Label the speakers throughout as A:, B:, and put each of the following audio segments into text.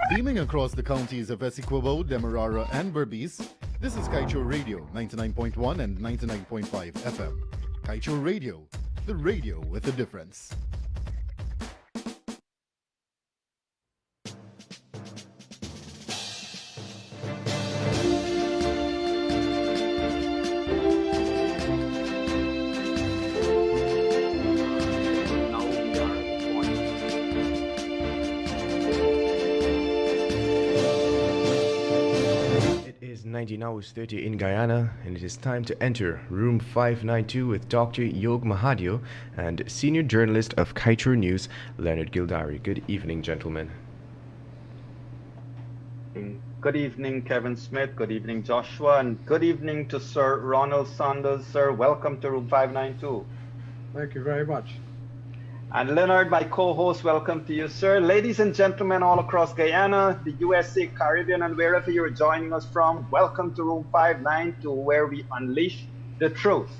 A: Beaming across the counties of Essequibo, Demerara, and Berbice, this is Kaicho Radio 99.1 and 99.5 FM. Kaicho Radio, the radio with a difference.
B: It is 19:30 in Guyana, and it is time to enter room 592 with Dr. Yog Mahadeo and senior journalist of Kaicho News, Leonard Gildari. Good evening, gentlemen.
C: Good evening, Kevin Smith. Good evening, Joshua. And good evening to Sir Ronald Saunders. Sir, welcome to room 592.
D: Thank you very much.
C: And Leonard, my co-host, welcome to you, sir. Ladies and gentlemen all across Guyana, the USA, Caribbean, and wherever you're joining us from, welcome to room 592, where we unleash the truth.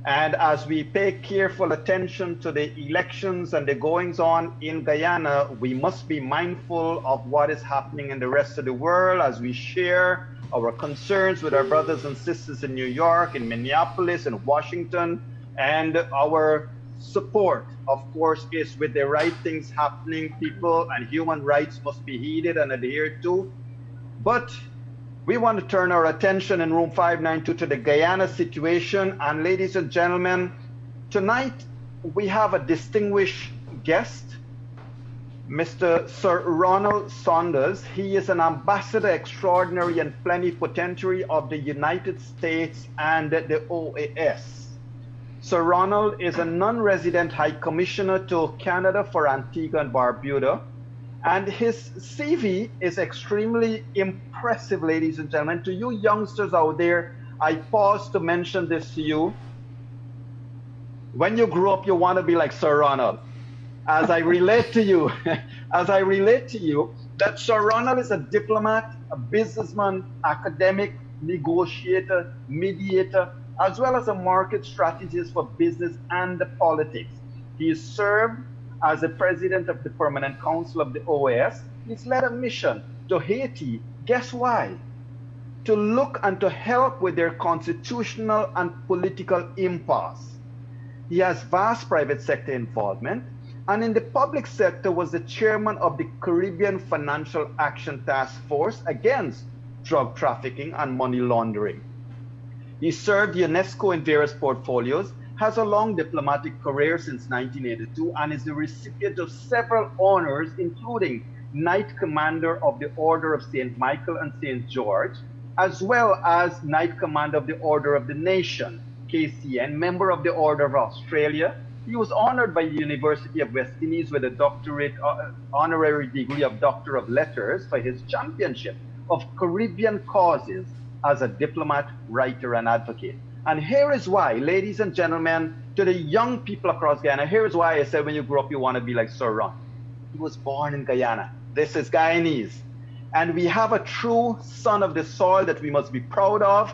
C: And as we pay careful attention to the elections and the goings on in Guyana, we must be mindful of what is happening in the rest of the world as we share our concerns with our brothers and sisters in New York, in Minneapolis, in Washington, and our support, of course, is with the right things happening. People and human rights must be heeded and adhered to. But we want to turn our attention in room 592 to the Guyana situation. And ladies and gentlemen, tonight we have a distinguished guest, Mr. Sir Ronald Saunders. He is an ambassador extraordinary and plenipotentiary of the United States and the OAS. Sir Ronald is a non-resident High Commissioner to Canada for Antigua and Barbuda, and his CV is extremely impressive, ladies and gentlemen. To you youngsters out there, I pause to mention this to you. When you grow up, you want to be like Sir Ronald. As I relate to you, that Sir Ronald is a diplomat, a businessman, academic, negotiator, mediator, as well as a market strategist for business and politics. He served as the president of the Permanent Council of the OAS. He's led a mission to Haiti. Guess why? To look and to help with their constitutional and political impasse. He has vast private sector involvement, and in the public sector was the chairman of the Caribbean Financial Action Task Force against drug trafficking and money laundering. He served UNESCO in various portfolios, has a long diplomatic career since 1982, and is the recipient of several honors, including Knight Commander of the Order of St. Michael and St. George, as well as Knight Commander of the Order of the Nation, KCN, member of the Order of Australia. He was honored by the University of West Indies with a doctorate, honorary degree of Doctor of Letters for his championship of Caribbean causes as a diplomat, writer, and advocate. And here is why, ladies and gentlemen, to the young people across Guyana, here is why I said when you grow up, you want to be like Sir Ron. He was born in Guyana. This is Guyanese. And we have a true son of the soil that we must be proud of.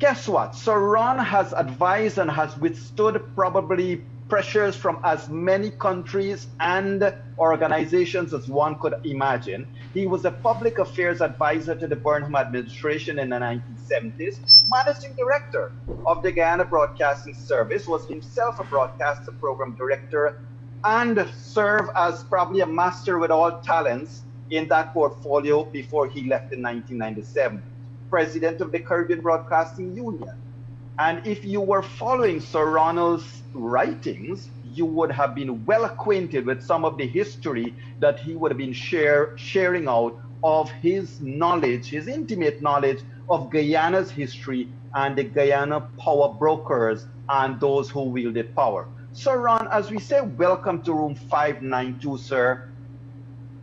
C: Guess what? Sir Ron has advised and has withstood probably pressures from as many countries and organizations as one could imagine. He was a public affairs advisor to the Burnham administration in the 1970s, managing director of the Guyana Broadcasting Service, was himself a broadcaster program director, and served as probably a master with all talents in that portfolio before he left in 1997. President of the Caribbean Broadcasting Union. And if you were following Sir Ronald's writings, you would have been well acquainted with some of the history that he would have been sharing out of his knowledge, his intimate knowledge of Guyana's history and the Guyana power brokers and those who wielded power. Sir Ron, as we say, welcome to room 592, sir.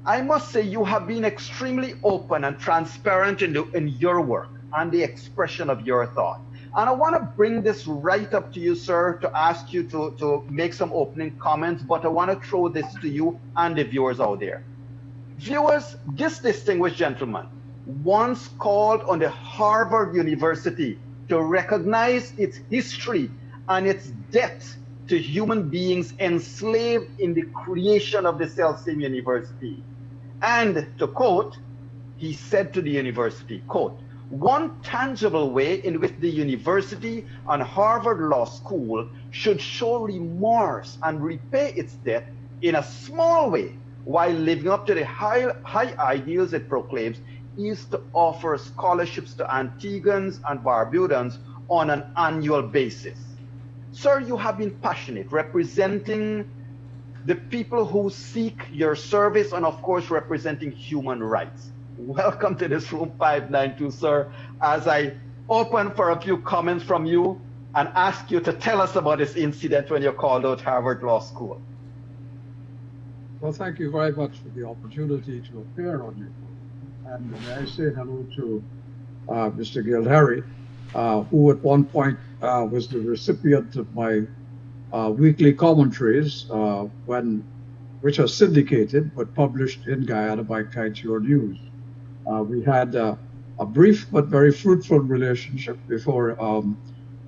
C: I must say you have been extremely open and transparent in your work and the expression of your thought. And I want to bring this right up to you, sir, to ask you to make some opening comments, but I want to throw this to you and the viewers out there. Viewers, this distinguished gentleman once called on the Harvard University to recognize its history and its debt to human beings enslaved in the creation of the self-same university. And to quote, he said to the university, quote, "One tangible way in which the university and Harvard Law School should show remorse and repay its debt in a small way while living up to the high ideals it proclaims is to offer scholarships to Antiguans and Barbudans on an annual basis." Sir, you have been passionate, representing the people who seek your service and, of course, representing human rights. Welcome to this room 592, sir, as I open for a few comments from you and ask you to tell us about this incident when you called out Harvard Law School.
D: Well, thank you very much for the opportunity to appear on your program. And may I say hello to Mr. Gildari, who at one point was the recipient of my weekly commentaries, which are syndicated but published in Guyana by Kaichur News. We had a brief but very fruitful relationship before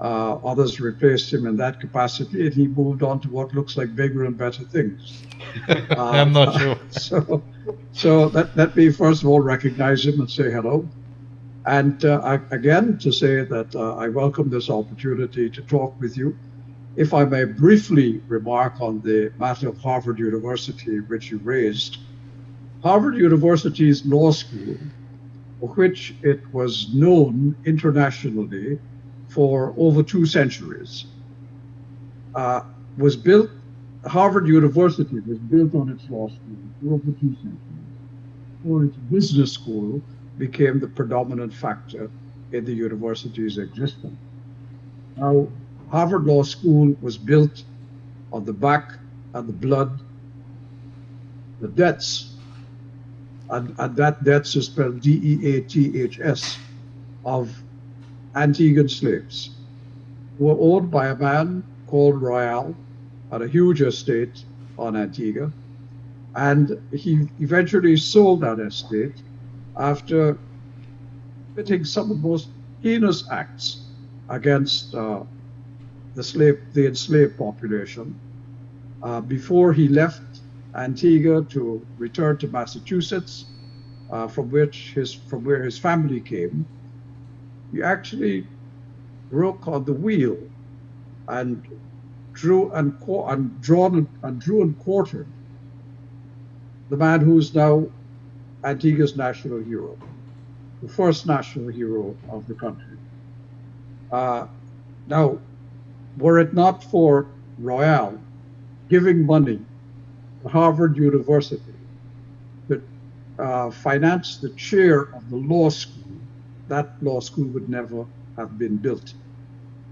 D: others replaced him in that capacity, and he moved on to what looks like bigger and better things.
E: I'm not sure.
D: So let me first of all recognize him and say hello. And again, to say that I welcome this opportunity to talk with you. If I may briefly remark on the matter of Harvard University, which you raised. Harvard University's law school, for which it was known internationally for over 2 centuries, was built. Harvard University was built on its law school for over 2 centuries, or its business school became the predominant factor in the university's existence. Now, Harvard Law School was built on the back and the blood, the debts, and that debts is spelled D-E-A-T-H-S, of Antiguan slaves who were owned by a man called Royal, had a huge estate on Antigua, and he eventually sold that estate after committing some of the most heinous acts against the enslaved population before he left Antigua to return to Massachusetts, from where his family came. He actually broke on the wheel and drew and quartered the man who is now Antigua's national hero, the first national hero of the country. Now, were it not for Royal giving money to Harvard University to finance the chair of the law school, that law school would never have been built.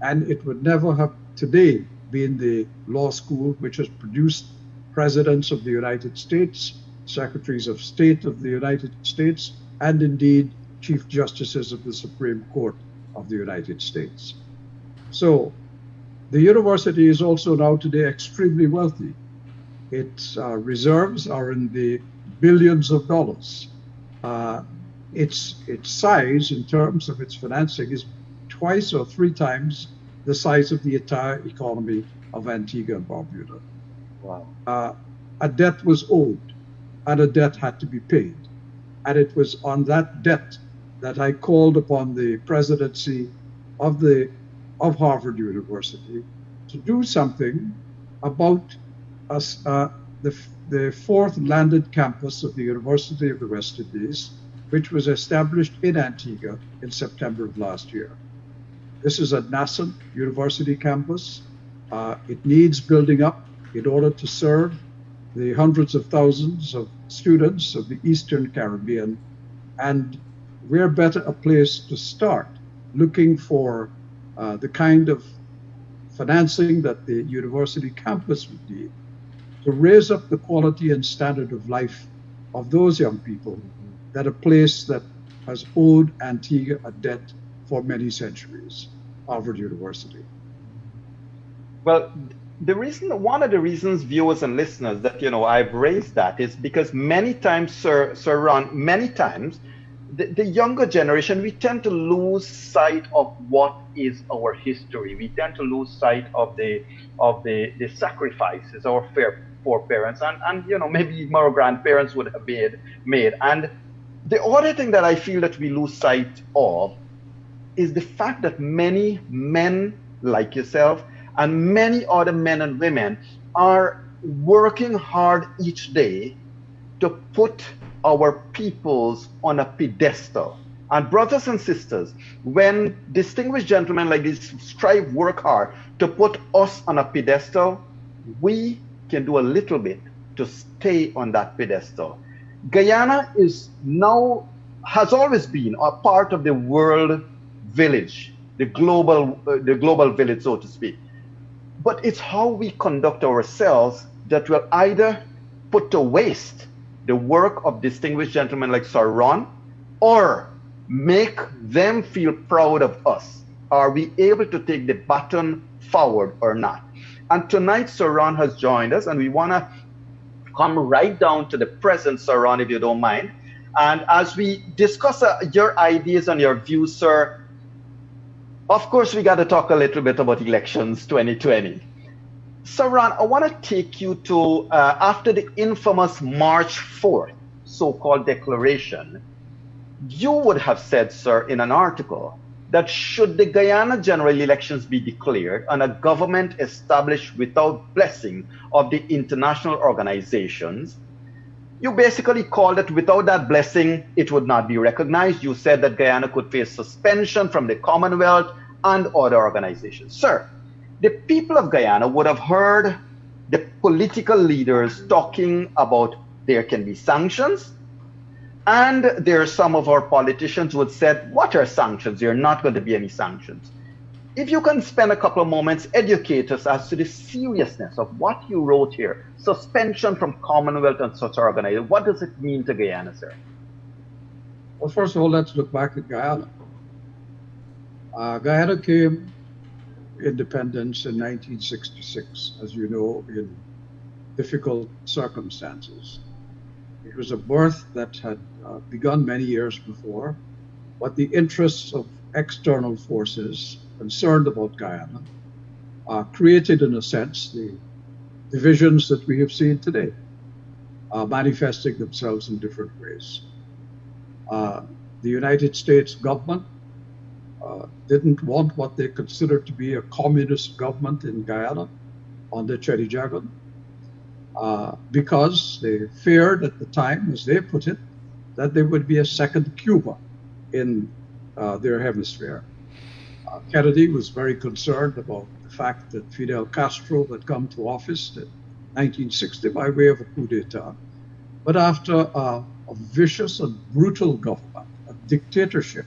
D: And it would never have today been the law school which has produced presidents of the United States, secretaries of state of the United States, and indeed chief justices of the Supreme Court of the United States. So the university is also now today extremely wealthy. Its reserves are in the billions of dollars. Its size in terms of its financing is 2 or 3 times the size of the entire economy of Antigua and Barbuda.
C: Wow.
D: A debt was owed, and a debt had to be paid. And it was on that debt that I called upon the presidency of Harvard University to do something about the 4th landed campus of the University of the West Indies, which was established in Antigua in September of last year. This is a nascent university campus. It needs building up in order to serve the hundreds of thousands of students of the Eastern Caribbean. And where better a place to start looking for the kind of financing that the university campus would need to raise up the quality and standard of life of those young people, that a place that has owed Antigua a debt for many centuries, Harvard University.
C: Well, one of the reasons, viewers and listeners, that I've raised that is because many times, Sir Ron, many times the younger generation, we tend to lose sight of what is our history. We tend to lose sight of the sacrifices, our foreparents, and maybe more grandparents would have made. And the other thing that I feel that we lose sight of is the fact that many men like yourself and many other men and women are working hard each day to put our peoples on a pedestal. And brothers and sisters, when distinguished gentlemen like this strive, work hard to put us on a pedestal, we can do a little bit to stay on that pedestal. Guyana has always been a part of the world village, the global village, so to speak. But it's how we conduct ourselves that will either put to waste the work of distinguished gentlemen like Sir Ron, or make them feel proud of us. Are we able to take the baton forward or not? And tonight, Sir Ron has joined us, and we want to come right down to the present, Sir Ron, if you don't mind. And as we discuss your ideas and your views, sir, of course, we got to talk a little bit about elections 2020. Sir Ron, I want to take you to after the infamous March 4th so-called declaration. You would have said, sir, in an article that should the Guyana general elections be declared and a government established without blessing of the international organizations, you basically called it without that blessing, it would not be recognized. You said that Guyana could face suspension from the Commonwealth and other organizations. Sir, the people of Guyana would have heard the political leaders talking about there can be sanctions, and there are some of our politicians who had said, what are sanctions? There are not going to be any sanctions. If you can spend a couple of moments, educate us as to the seriousness of what you wrote here, suspension from Commonwealth and such organizations. What does it mean to Guyana, sir?
D: Well, first of all, let's look back at Guyana. Guyana came independence in 1966, as you know, in difficult circumstances. It was a birth that had begun many years before, but the interests of external forces concerned about Guyana created, in a sense, the divisions that we have seen today, manifesting themselves in different ways. The United States government didn't want what they considered to be a communist government in Guyana under Cheddi Jagan, because they feared at the time, as they put it, that there would be a second Cuba in their hemisphere. Kennedy was very concerned about the fact that Fidel Castro had come to office in 1960 by way of a coup d'etat. But after a vicious and brutal government, a dictatorship,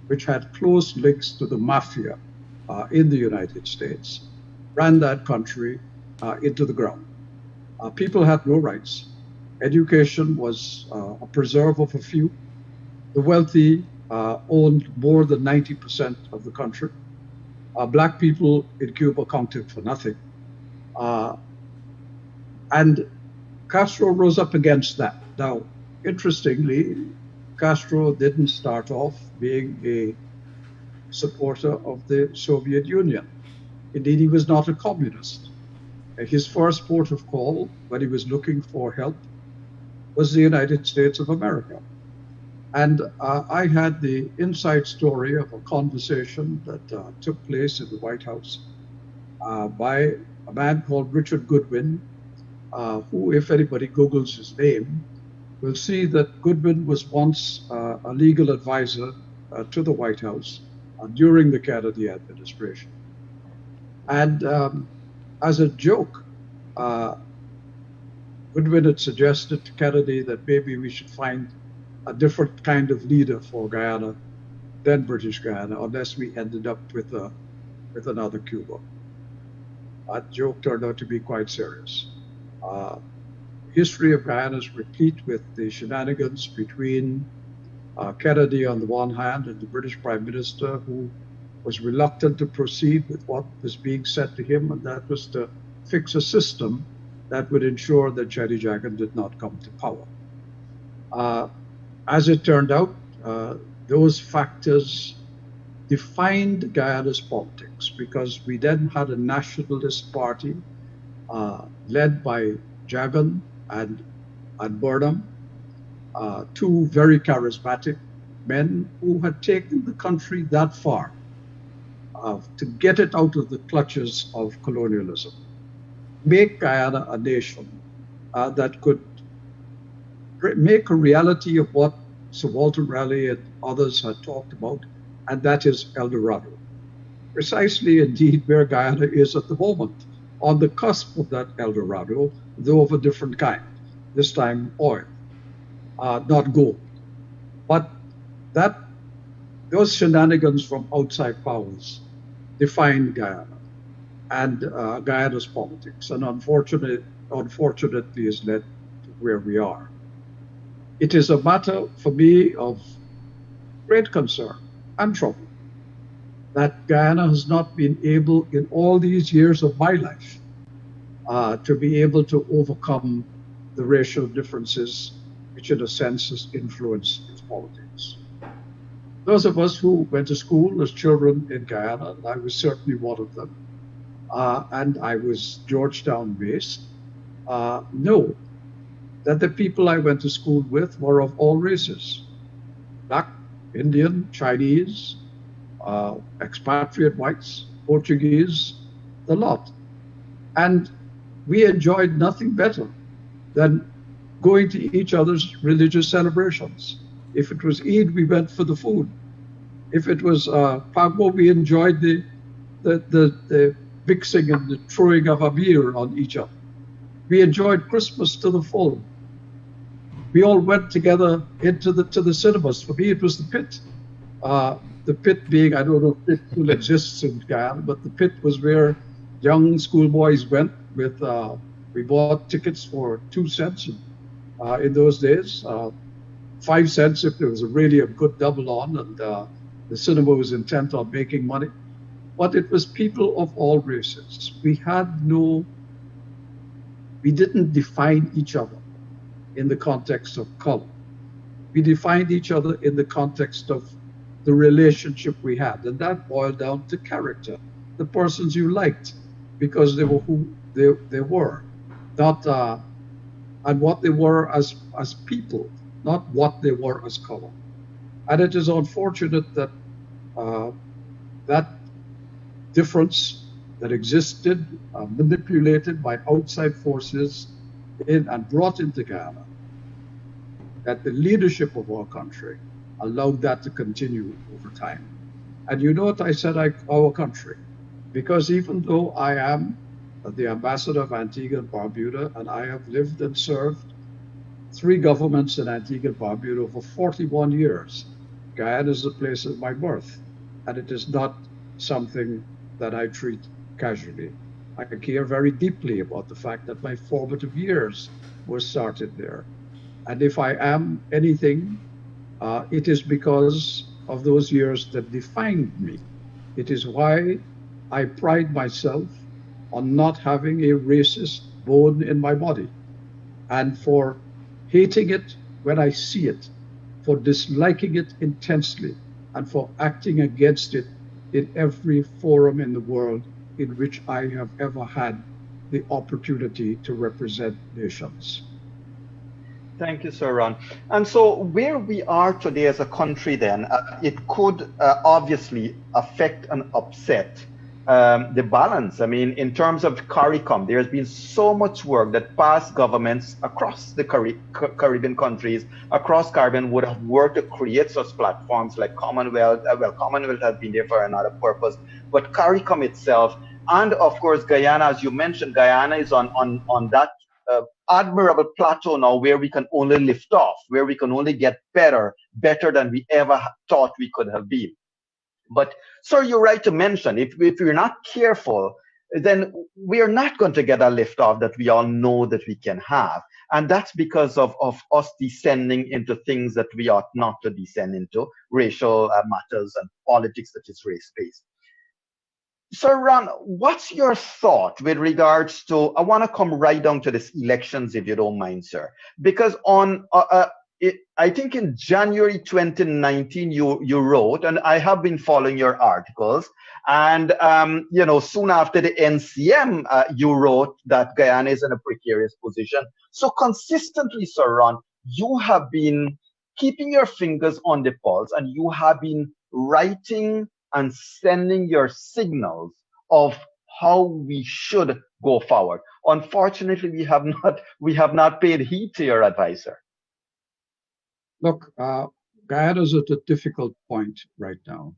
D: which had close links to the mafia in the United States, ran that country into the ground. People had no rights. Education was a preserve of a few. The wealthy owned more than 90% of the country. Black people in Cuba counted for nothing. And Castro rose up against that. Now, interestingly, Castro didn't start off being a supporter of the Soviet Union. Indeed, he was not a communist. His first port of call when he was looking for help was the United States of America. And I had the inside story of a conversation that took place in the White House by a man called Richard Goodwin, who, if anybody Googles his name, will see that Goodwin was once a legal advisor to the White House during the Kennedy administration. And as a joke, Goodwin had suggested to Kennedy that maybe we should find a different kind of leader for Guyana than British Guyana, unless we ended up with another Cuba. That joke turned out to be quite serious. History of Guyana is replete with the shenanigans between Kennedy on the one hand and the British Prime Minister, who was reluctant to proceed with what was being said to him, and that was to fix a system that would ensure that Cheddi Jagan did not come to power. As it turned out, those factors defined Guyana's politics, because we then had a nationalist party led by Jagan and Burnham, two very charismatic men who had taken the country that far to get it out of the clutches of colonialism, make Guyana a nation that could make a reality of what Sir Walter Raleigh and others had talked about, and that is El Dorado. Precisely, indeed, where Guyana is at the moment, on the cusp of that El Dorado, though of a different kind, this time oil, not gold. But those shenanigans from outside powers defined Guyana and Guyana's politics, and unfortunately has led to where we are. It is a matter for me of great concern and trouble that Guyana has not been able in all these years of my life to be able to overcome the racial differences which in a sense has influenced its politics. Those of us who went to school as children in Guyana, and I was certainly one of them, and I was Georgetown based, know that the people I went to school with were of all races: Black, Indian, Chinese, expatriate whites, Portuguese, the lot. And we enjoyed nothing better than going to each other's religious celebrations. If it was Eid, we went for the food. If it was Pagbo, we enjoyed the mixing and the throwing of abir on each other. We enjoyed Christmas to the full. We all went together to the cinemas. For me, it was the Pit. The Pit being, I don't know if Pit still exists in Guyana, but the Pit was where young schoolboys went with, we bought tickets for 2 cents in those days, 5 cents if there was really a good double on, and the cinema was intent on making money. But it was people of all races. We didn't define each other in the context of color. We defined each other in the context of the relationship we had, and that boiled down to character. The persons you liked because they were who they were, not and what they were as people, not what they were as color. And it is unfortunate that that difference that existed, manipulated by outside forces and brought into Guyana, that the leadership of our country allowed that to continue over time. And you know what I said, our country, because even though I am the ambassador of Antigua and Barbuda, and I have lived and served 3 governments in Antigua and Barbuda for 41 years, Guyana is the place of my birth, and it is not something that I treat casually. I care very deeply about the fact that my formative years were started there. And if I am anything, it is because of those years that defined me. It is why I pride myself on not having a racist bone in my body, and for hating it when I see it, for disliking it intensely, and for acting against it in every forum in the world in which I have ever had the opportunity to represent nations.
C: Thank you, Sir Ron. And so where we are today as a country then, it could obviously affect and upset the balance. I mean, in terms of Caricom, there's been so much work that past governments across the Caribbean countries, across Caribbean, would have worked to create such platforms like Commonwealth. Well, Commonwealth has been there for another purpose, but Caricom itself, and of course Guyana, as you mentioned, Guyana is on that admirable plateau now where we can only lift off, where we can only get better than we ever thought we could have been. But, sir, you're right to mention, if we're not careful, then we are not going to get a lift off that we all know that we can have. And that's because of us descending into things that we ought not to descend into, racial matters and politics that is race-based. Sir Ron, what's your thought with regards to, I want to come right down to this elections, if you don't mind, sir, because I think in January 2019, you wrote, and I have been following your articles, and soon after the NCM, you wrote that Guyana is in a precarious position. So consistently, Sir Ron, you have been keeping your fingers on the pulse, and you have been writing and sending your signals of how we should go forward. Unfortunately, we have not paid heed to your advice, sir.
D: Look, Guyana is at a difficult point right now.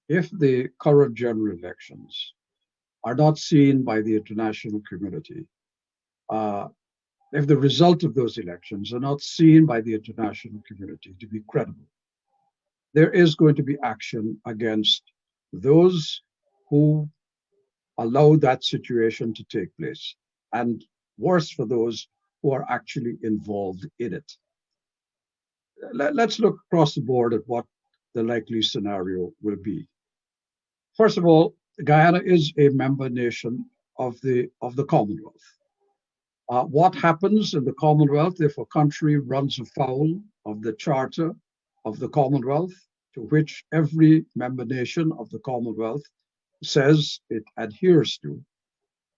D: If the current general elections are not seen by the international community, if the result of those elections are not seen by the international community to be credible, there is going to be action against those who allow that situation to take place, and worse for those who are actually involved in it. Let's look across the board at what the likely scenario will be. First of all, Guyana is a member nation of the Commonwealth. What happens in the Commonwealth if a country runs afoul of the Charter of the Commonwealth, to which every member nation of the Commonwealth says it adheres to,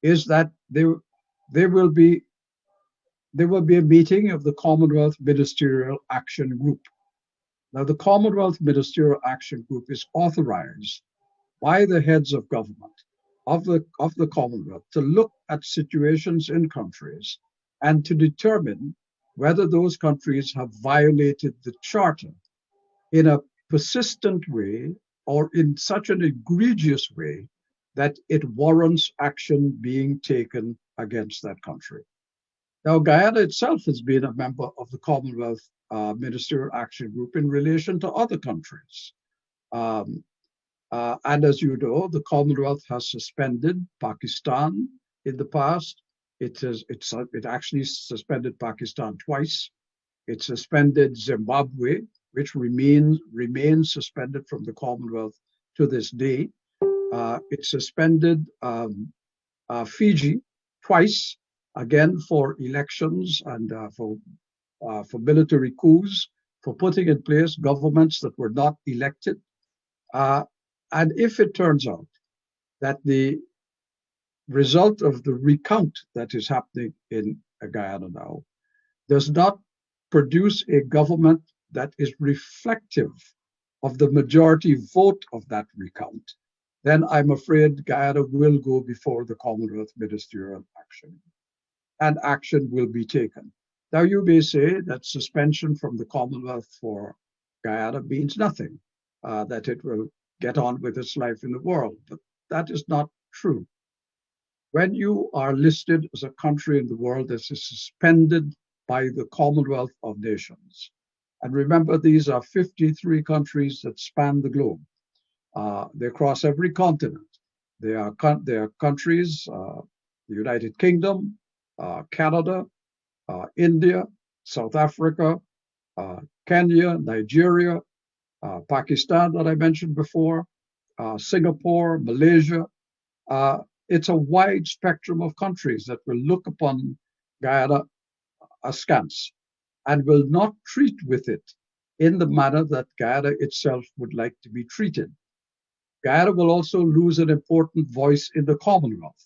D: is that there will be a meeting of the Commonwealth Ministerial Action Group. Now, the Commonwealth Ministerial Action Group is authorized by the heads of government of the Commonwealth to look at situations in countries and to determine whether those countries have violated the Charter in a persistent way or in such an egregious way that it warrants action being taken against that country. Now, Guyana itself has been a member of the Commonwealth Ministerial Action Group in relation to other countries. And as you know, the Commonwealth has suspended Pakistan in the past. It actually suspended Pakistan twice. It suspended Zimbabwe, which remains suspended from the Commonwealth to this day. It suspended Fiji twice, again for elections and for military coups, for putting in place governments that were not elected. And if it turns out that the result of the recount that is happening in Guyana now does not produce a government that is reflective of the majority vote of that recount, then I'm afraid Guyana will go before the Commonwealth Ministerial Action, and action will be taken. Now, you may say that suspension from the Commonwealth for Guyana means nothing, that it will get on with its life in the world, but that is not true. When you are listed as a country in the world that is suspended by the Commonwealth of Nations, and remember, these are 53 countries that span the globe. They cross every continent. They are countries, the United Kingdom, Canada, India, South Africa, Kenya, Nigeria, Pakistan that I mentioned before, Singapore, Malaysia. It's a wide spectrum of countries that will look upon Guyana askance and will not treat with it in the manner that Guyana itself would like to be treated. Guyana will also lose an important voice in the Commonwealth,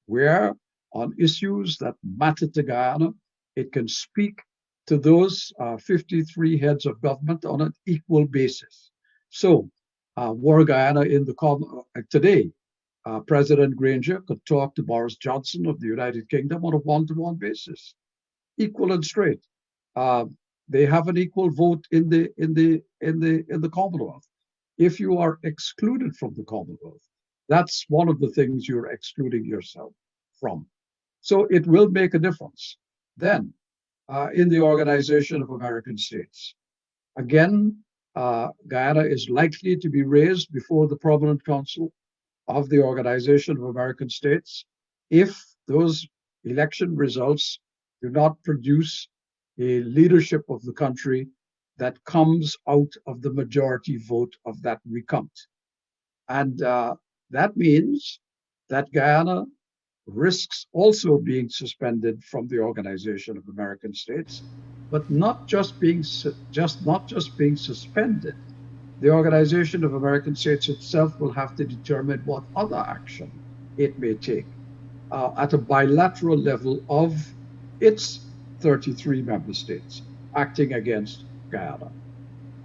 D: where on issues that matter to Guyana, it can speak to those 53 heads of government on an equal basis. So, were Guyana in the today, President Granger could talk to Boris Johnson of the United Kingdom on a one-to-one basis, equal and straight. They have an equal vote in the Commonwealth. If you are excluded from the Commonwealth, that's one of the things you're excluding yourself from. So it will make a difference. Then, in the Organization of American States, again, Guyana is likely to be raised before the Permanent Council of the Organization of American States if those election results do not produce a leadership of the country that comes out of the majority vote of that recount. And that means that Guyana risks also being suspended from the Organization of American States, but not just being suspended. The Organization of American States itself will have to determine what other action it may take at a bilateral level of its 33 member states acting against Guyana.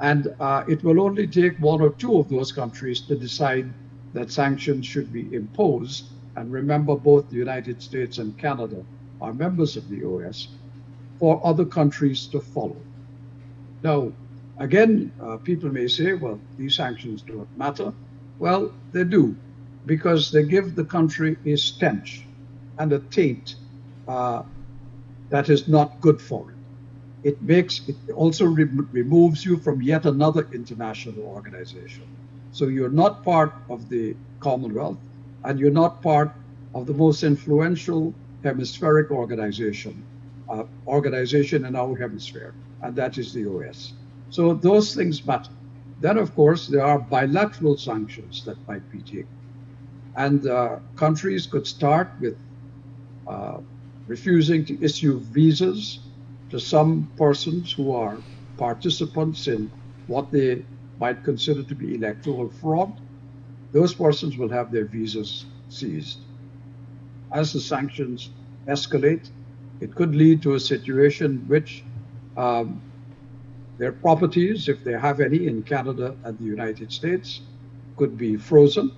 D: And it will only take one or two of those countries to decide that sanctions should be imposed. And remember, both the United States and Canada are members of the OAS, for other countries to follow. Now, again, people may say, well, these sanctions don't matter. Well, they do, because they give the country a stench and a taint that is not good for it. It also removes you from yet another international organization. So you're not part of the Commonwealth, and you're not part of the most influential hemispheric organization in our hemisphere, and that is the OAS. So those things matter. Then, of course, there are bilateral sanctions that might be taken. And countries could start with refusing to issue visas to some persons who are participants in what they might consider to be electoral fraud. Those persons will have their visas seized. As the sanctions escalate, it could lead to a situation in which their properties, if they have any in Canada and the United States, could be frozen,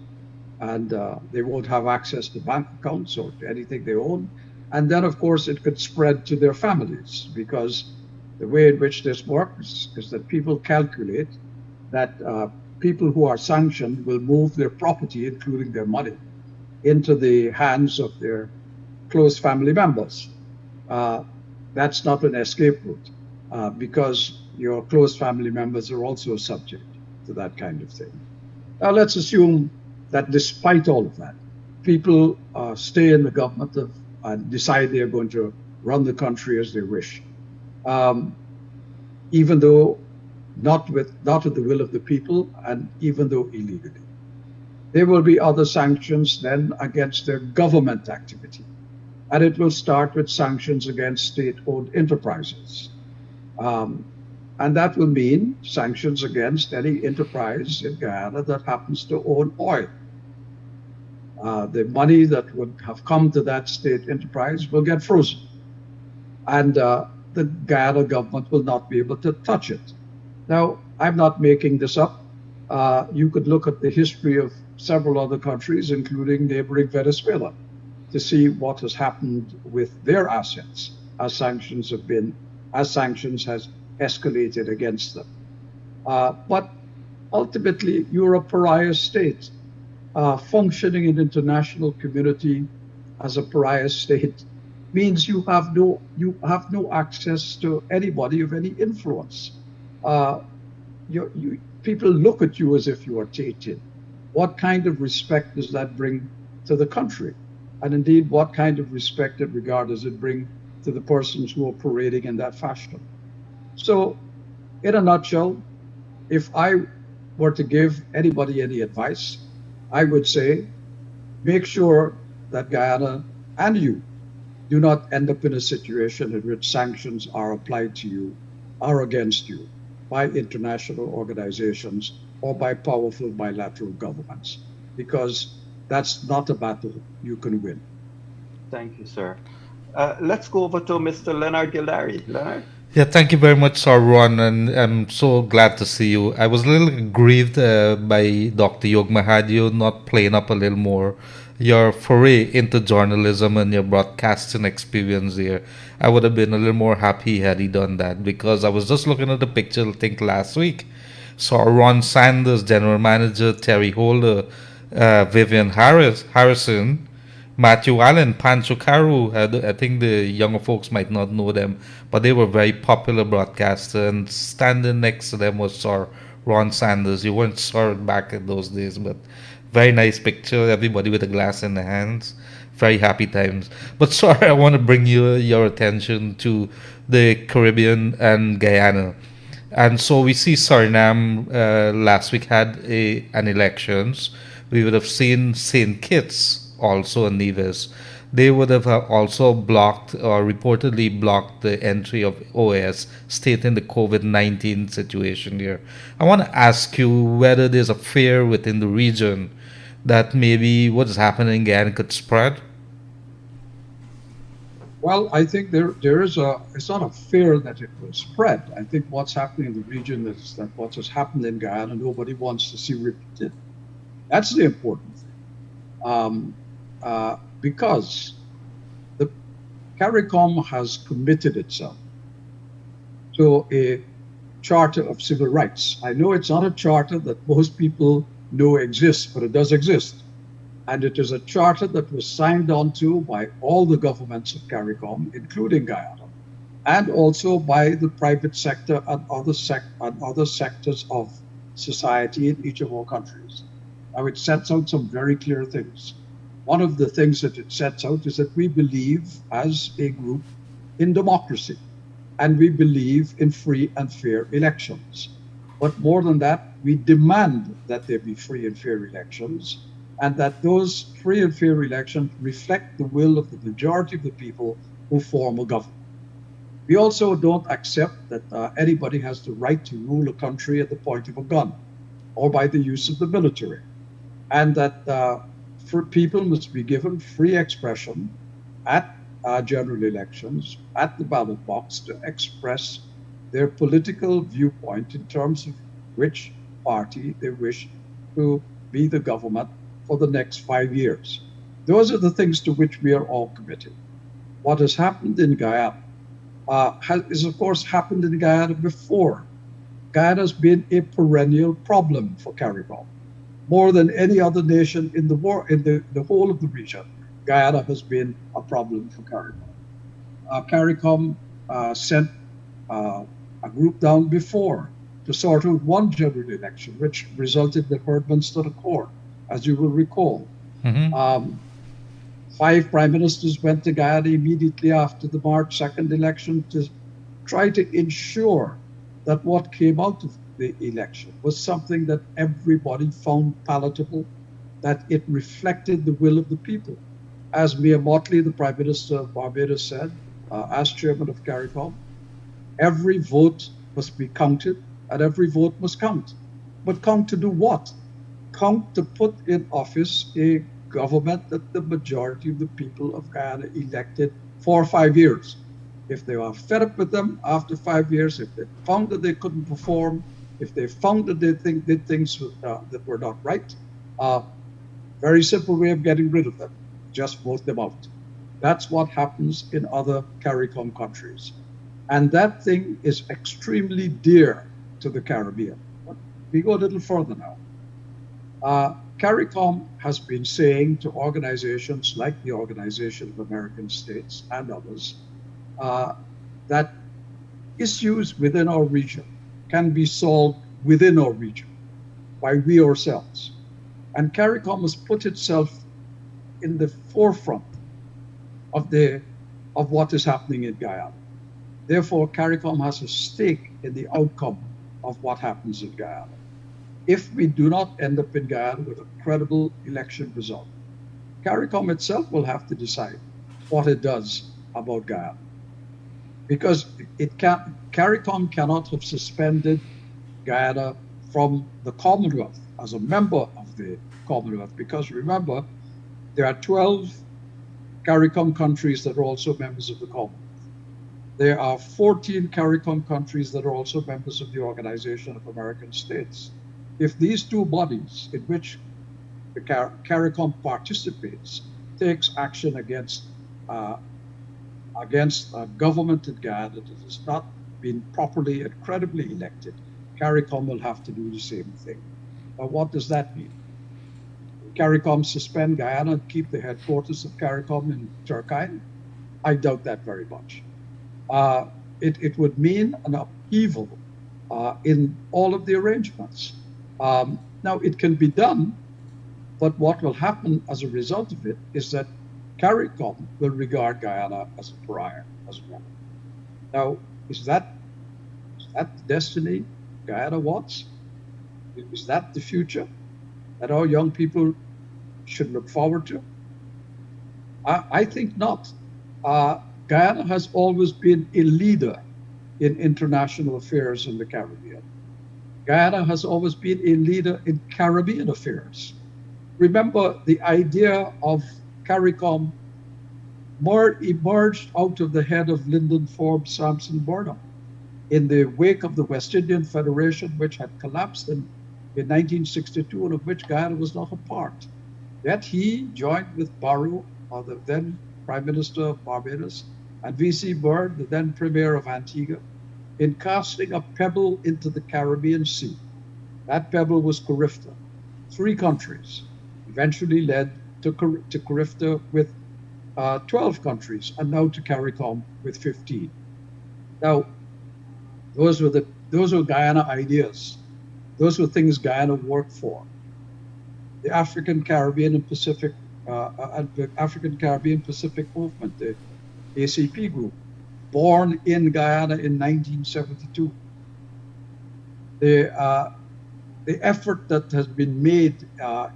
D: and they won't have access to bank accounts or to anything they own. And then, of course, it could spread to their families, because the way in which this works is that people calculate that people who are sanctioned will move their property, including their money, into the hands of their close family members. That's not an escape route, because your close family members are also subject to that kind of thing. Now, let's assume that despite all of that, people stay in the government and decide they're going to run the country as they wish, even though not at the will of the people, and even though illegally. There will be other sanctions then against their government activity, and it will start with sanctions against state-owned enterprises. And that will mean sanctions against any enterprise in Guyana that happens to own oil. The money that would have come to that state enterprise will get frozen, and the Guyana government will not be able to touch it. Now, I'm not making this up. You could look at the history of several other countries, including neighboring Venezuela, to see what has happened with their assets as sanctions has escalated against them. But ultimately, you're a pariah state. Functioning in international community as a pariah state means you have no access to anybody of any influence. People look at you as if you are tainted. What kind of respect does that bring to the country? And indeed, what kind of respect and regard does it bring to the persons who are parading in that fashion? So, in a nutshell, if I were to give anybody any advice, I would say, make sure that Guyana and you do not end up in a situation in which sanctions are applied to you or against you by international organizations or by powerful bilateral governments, because that's not a battle you can win.
C: Thank you, sir. Let's go over to Mr. Leonard Gildari. Leonard?
E: Yeah, thank you very much, Sir Ron, and I'm so glad to see you. I was a little grieved by Dr. Yog Mahadeo not playing up a little more your foray into journalism and your broadcasting experience here. I would have been a little more happy had he done that, because I was just looking at the picture, I think last week. Saw Ron Sanders, General Manager, Terry Holder, Vivian Harrison, Matthew Allen, Pancho Caru. I think the younger folks might not know them, but they were very popular broadcasters. And standing next to them was Sir Ron Sanders. You weren't Sir back in those days, but very nice picture. Everybody with a glass in their hands. Very happy times. But sir, I want to bring your attention to the Caribbean and Guyana. And so we see Suriname last week had an elections. We would have seen St. Kitts also and Nevis. they would have also blocked or reportedly blocked the entry of OAS, stating the COVID-19 situation here. I want to ask you whether there's a fear within the region that maybe what is happening in Guyana could spread.
D: Well, I think it's not a fear that it will spread. I think what's happening in the region is that what has happened in Guyana, nobody wants to see repeated. That's the important thing. Because the Caricom has committed itself to a charter of civil rights. I know it's not a charter that most people know exists, but it does exist. And it is a charter that was signed onto by all the governments of Caricom, including Guyana, and also by the private sector and other sectors of society in each of our countries. Now, it sets out some very clear things. One of the things that it sets out is that we believe as a group in democracy, and we believe in free and fair elections. But more than that, we demand that there be free and fair elections, and that those free and fair elections reflect the will of the majority of the people who form a government. We also don't accept that anybody has the right to rule a country at the point of a gun or by the use of the military, and that people must be given free expression at general elections, at the ballot box, to express their political viewpoint in terms of which party they wish to be the government for the next 5 years. Those are the things to which we are all committed. What has happened in Guyana has, of course, happened in Guyana before. Guyana has been a perennial problem for Caricom. More than any other nation in the whole of the region, Guyana has been a problem for Caricom. Caricom sent a group down before to sort out one general election, which resulted in the Herdman's Accord, as you will recall.
E: Mm-hmm.
D: 5 prime ministers went to Guyana immediately after the March 2nd election to try to ensure that what came out of the election was something that everybody found palatable, that it reflected the will of the people. As Mia Motley, the Prime Minister of Barbados, said, as chairman of Caricom, every vote must be counted and every vote must count. But count to do what? Count to put in office a government that the majority of the people of Guyana elected for 5 years. If they are fed up with them after 5 years, if they found that they couldn't perform, if they found that they did things that were not right, very simple way of getting rid of them, just vote them out. That's what happens in other CARICOM countries. And that thing is extremely dear to the Caribbean. But we go a little further now. CARICOM has been saying to organizations like the Organization of American States and others that issues within our region can be solved within our region by we ourselves. And CARICOM has put itself in the forefront of what is happening in Guyana. Therefore, CARICOM has a stake in the outcome of what happens in Guyana. If we do not end up in Guyana with a credible election result, CARICOM itself will have to decide what it does about Guyana. Because CARICOM cannot have suspended Guyana from the Commonwealth as a member of the Commonwealth, because remember, there are 12 CARICOM countries that are also members of the Commonwealth. There are 14 CARICOM countries that are also members of the Organization of American States. If these two bodies in which the CARICOM participates takes action against a government in Guyana that has not been properly and credibly elected, CARICOM will have to do the same thing. But what does that mean? CARICOM suspend Guyana and keep the headquarters of CARICOM in Turkine? I doubt that very much. It would mean an upheaval in all of the arrangements. Now, it can be done, but what will happen as a result of it is that CARICOM will regard Guyana as a pariah as well. Now, is that the destiny Guyana wants? Is that the future that our young people should look forward to? I think not. Guyana has always been a leader in international affairs in the Caribbean. Guyana has always been a leader in Caribbean affairs. Remember, the idea of Caricom emerged out of the head of Lyndon Forbes Sampson Burnham in the wake of the West Indian Federation, which had collapsed in 1962, and of which Guyana was not a part. Yet he joined with Barrow, the then Prime Minister of Barbados, and V.C. Byrd, the then Premier of Antigua, in casting a pebble into the Caribbean Sea. That pebble was Carifta. 3 countries eventually led to Carifta with 12 countries, and now to Caricom with 15. Now, those were Guyana ideas. Those were things Guyana worked for. The African Caribbean and Pacific Movement, the ACP group, born in Guyana in 1972. The effort that has been made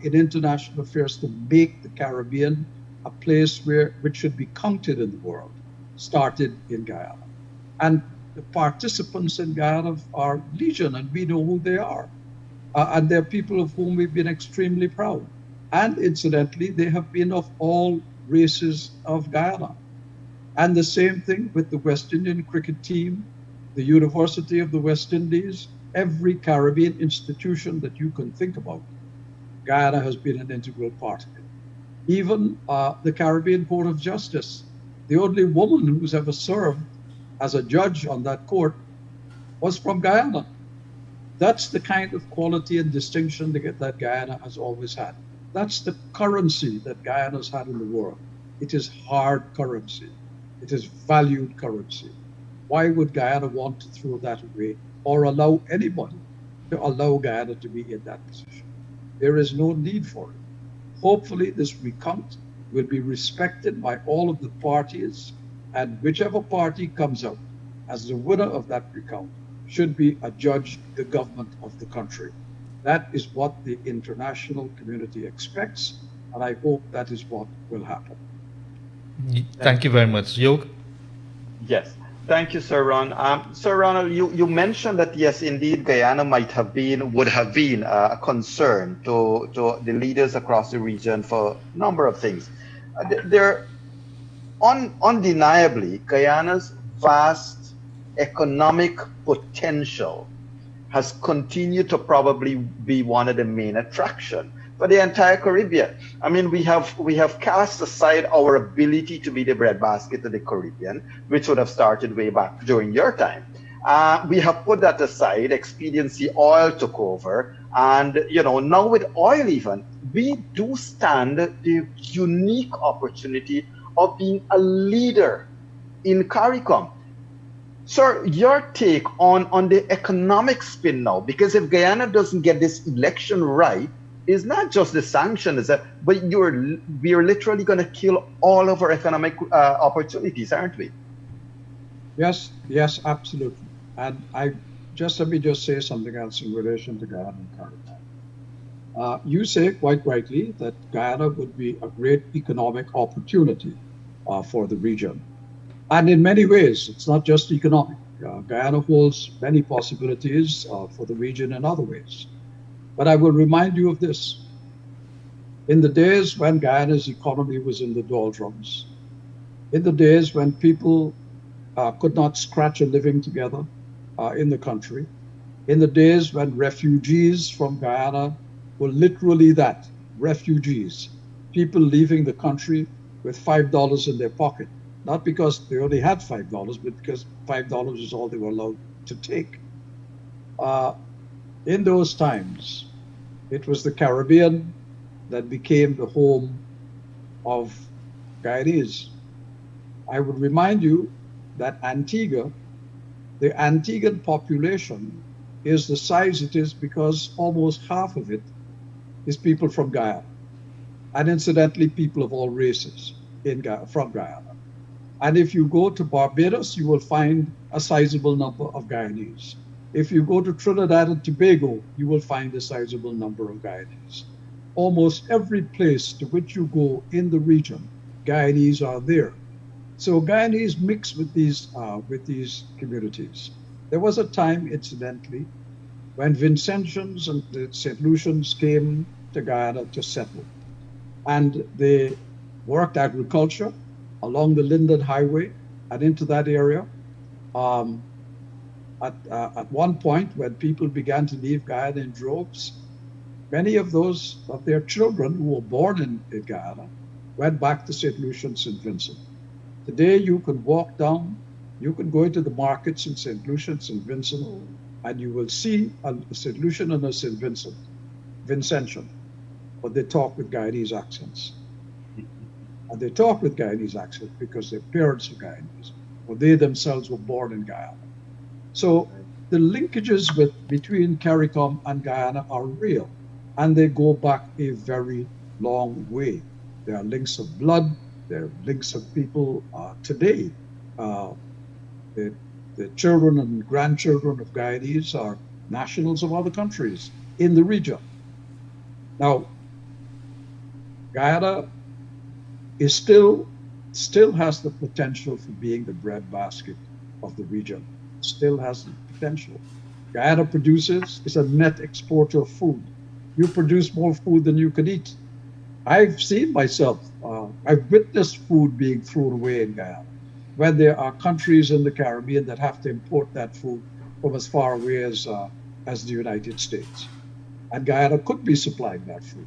D: in international affairs to make the Caribbean a place which should be counted in the world started in Guyana. And the participants in Guyana are legion, and we know who they are. And they're people of whom we've been extremely proud. And incidentally, they have been of all races of Guyana. And the same thing with the West Indian cricket team, the University of the West Indies, every Caribbean institution that you can think about. Guyana has been an integral part of it. Even the Caribbean Court of Justice, the only woman who's ever served as a judge on that court was from Guyana. That's the kind of quality and distinction that Guyana has always had. That's the currency that Guyana's had in the world. It is hard currency. It is valued currency. Why would Guyana want to throw that away or allow anybody to allow Guyana to be in that position? There is no need for it. Hopefully this recount will be respected by all of the parties, and whichever party comes out as the winner of that recount should be adjudged the government of the country. That is what the international community expects, and I hope that is what will happen.
E: Thank you very much. Yog?
C: Yes. Thank you, Sir Ron. Sir Ronald, you mentioned that, yes, indeed, Guyana would have been a concern to the leaders across the region for a number of things. Undeniably, Guyana's vast economic potential has continued to probably be one of the main attractions for the entire Caribbean. I mean, we have cast aside our ability to be the breadbasket of the Caribbean, which would have started way back during your time. We have put that aside. Expediency oil took over, and now with oil even, we do stand the unique opportunity of being a leader in CARICOM. Sir, your take on the economic spin now, because if Guyana doesn't get this election right, it's not just the sanctions, but we are literally going to kill all of our economic opportunities, aren't we?
D: Yes, absolutely. And let me just say something else in relation to Guyana and CARICOM. You say quite rightly that Guyana would be a great economic opportunity for the region. And in many ways, it's not just economic. Guyana holds many possibilities for the region in other ways. But I will remind you of this. In the days when Guyana's economy was in the doldrums, in the days when people could not scratch a living together in the country, in the days when refugees from Guyana were literally that, refugees, people leaving the country with $5 in their pocket, not because they only had $5, but because $5 is all they were allowed to take. In those times, it was the Caribbean that became the home of Guyanese. I would remind you that Antigua, the Antiguan population is the size it is because almost half of it is people from Guyana. And incidentally, people of all races from Guyana. And if you go to Barbados, you will find a sizable number of Guyanese. If you go to Trinidad and Tobago, you will find a sizable number of Guyanese. Almost every place to which you go in the region, Guyanese are there. So Guyanese mix with these communities. There was a time, incidentally, when Vincentians and the St. Lucians came to Guyana to settle. And they worked agriculture along the Linden Highway and into that area. At one point, when people began to leave Guyana in droves, many of their children who were born in Guyana went back to St. Lucia and St. Vincent. Today, you can walk down, you can go into the markets in St. Lucia and St. Vincent, and you will see a St. Lucian and a St. Vincentian, but they talk with Guyanese accents. And they talk with Guyanese accents because their parents are Guyanese, or they themselves were born in Guyana. So the linkages between Caricom and Guyana are real, and they go back a very long way. There are links of blood, there are links of people today. The children and grandchildren of Guyanese are nationals of other countries in the region. Now, Guyana is still has the potential for being the breadbasket of the region. Still has the potential. Guyana is a net exporter of food. You produce more food than you can eat. I've seen myself, I've witnessed food being thrown away in Guyana, when there are countries in the Caribbean that have to import that food from as far away as the United States. And Guyana could be supplying that food.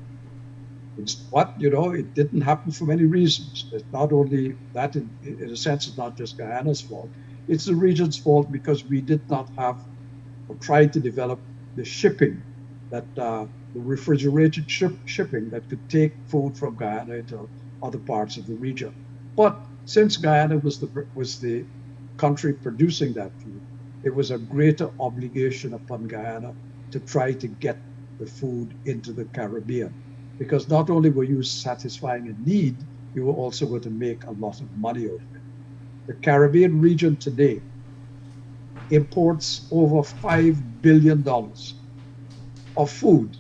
D: But, it didn't happen for many reasons. It's not only that, in a sense, it's not just Guyana's fault. It's the region's fault because we did not have or tried to develop the shipping, the refrigerated shipping that could take food from Guyana into other parts of the region. But since Guyana was the country producing that food, it was a greater obligation upon Guyana to try to get the food into the Caribbean. Because not only were you satisfying a need, you were also going to make a lot of money out of it. The Caribbean region today imports over $5 billion of food.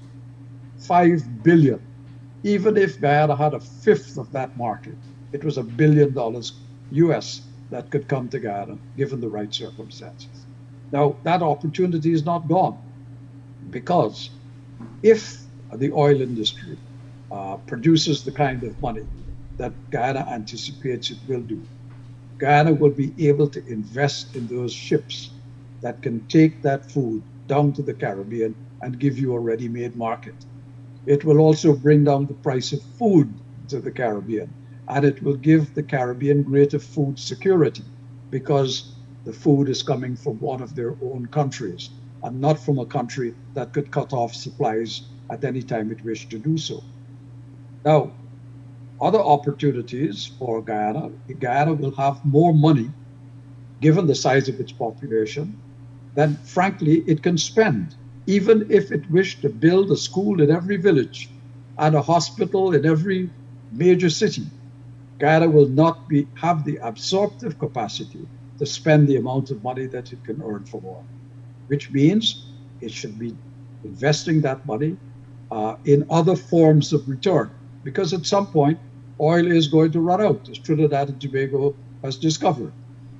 D: $5 billion. Even if Guyana had a fifth of that market, it was $1 billion US that could come to Guyana, given the right circumstances. Now, that opportunity is not gone, because if the oil industry produces the kind of money that Guyana anticipates it will do, Guyana will be able to invest in those ships that can take that food down to the Caribbean and give you a ready-made market. It will also bring down the price of food to the Caribbean, and it will give the Caribbean greater food security, because the food is coming from one of their own countries and not from a country that could cut off supplies at any time it wished to do so. Now, other opportunities for Guyana. Guyana will have more money, given the size of its population, than frankly it can spend. Even if it wished to build a school in every village and a hospital in every major city, Guyana will not have the absorptive capacity to spend the amount of money that it can earn from oil, which means it should be investing that money in other forms of return, because at some point oil is going to run out, as Trinidad and Tobago has discovered.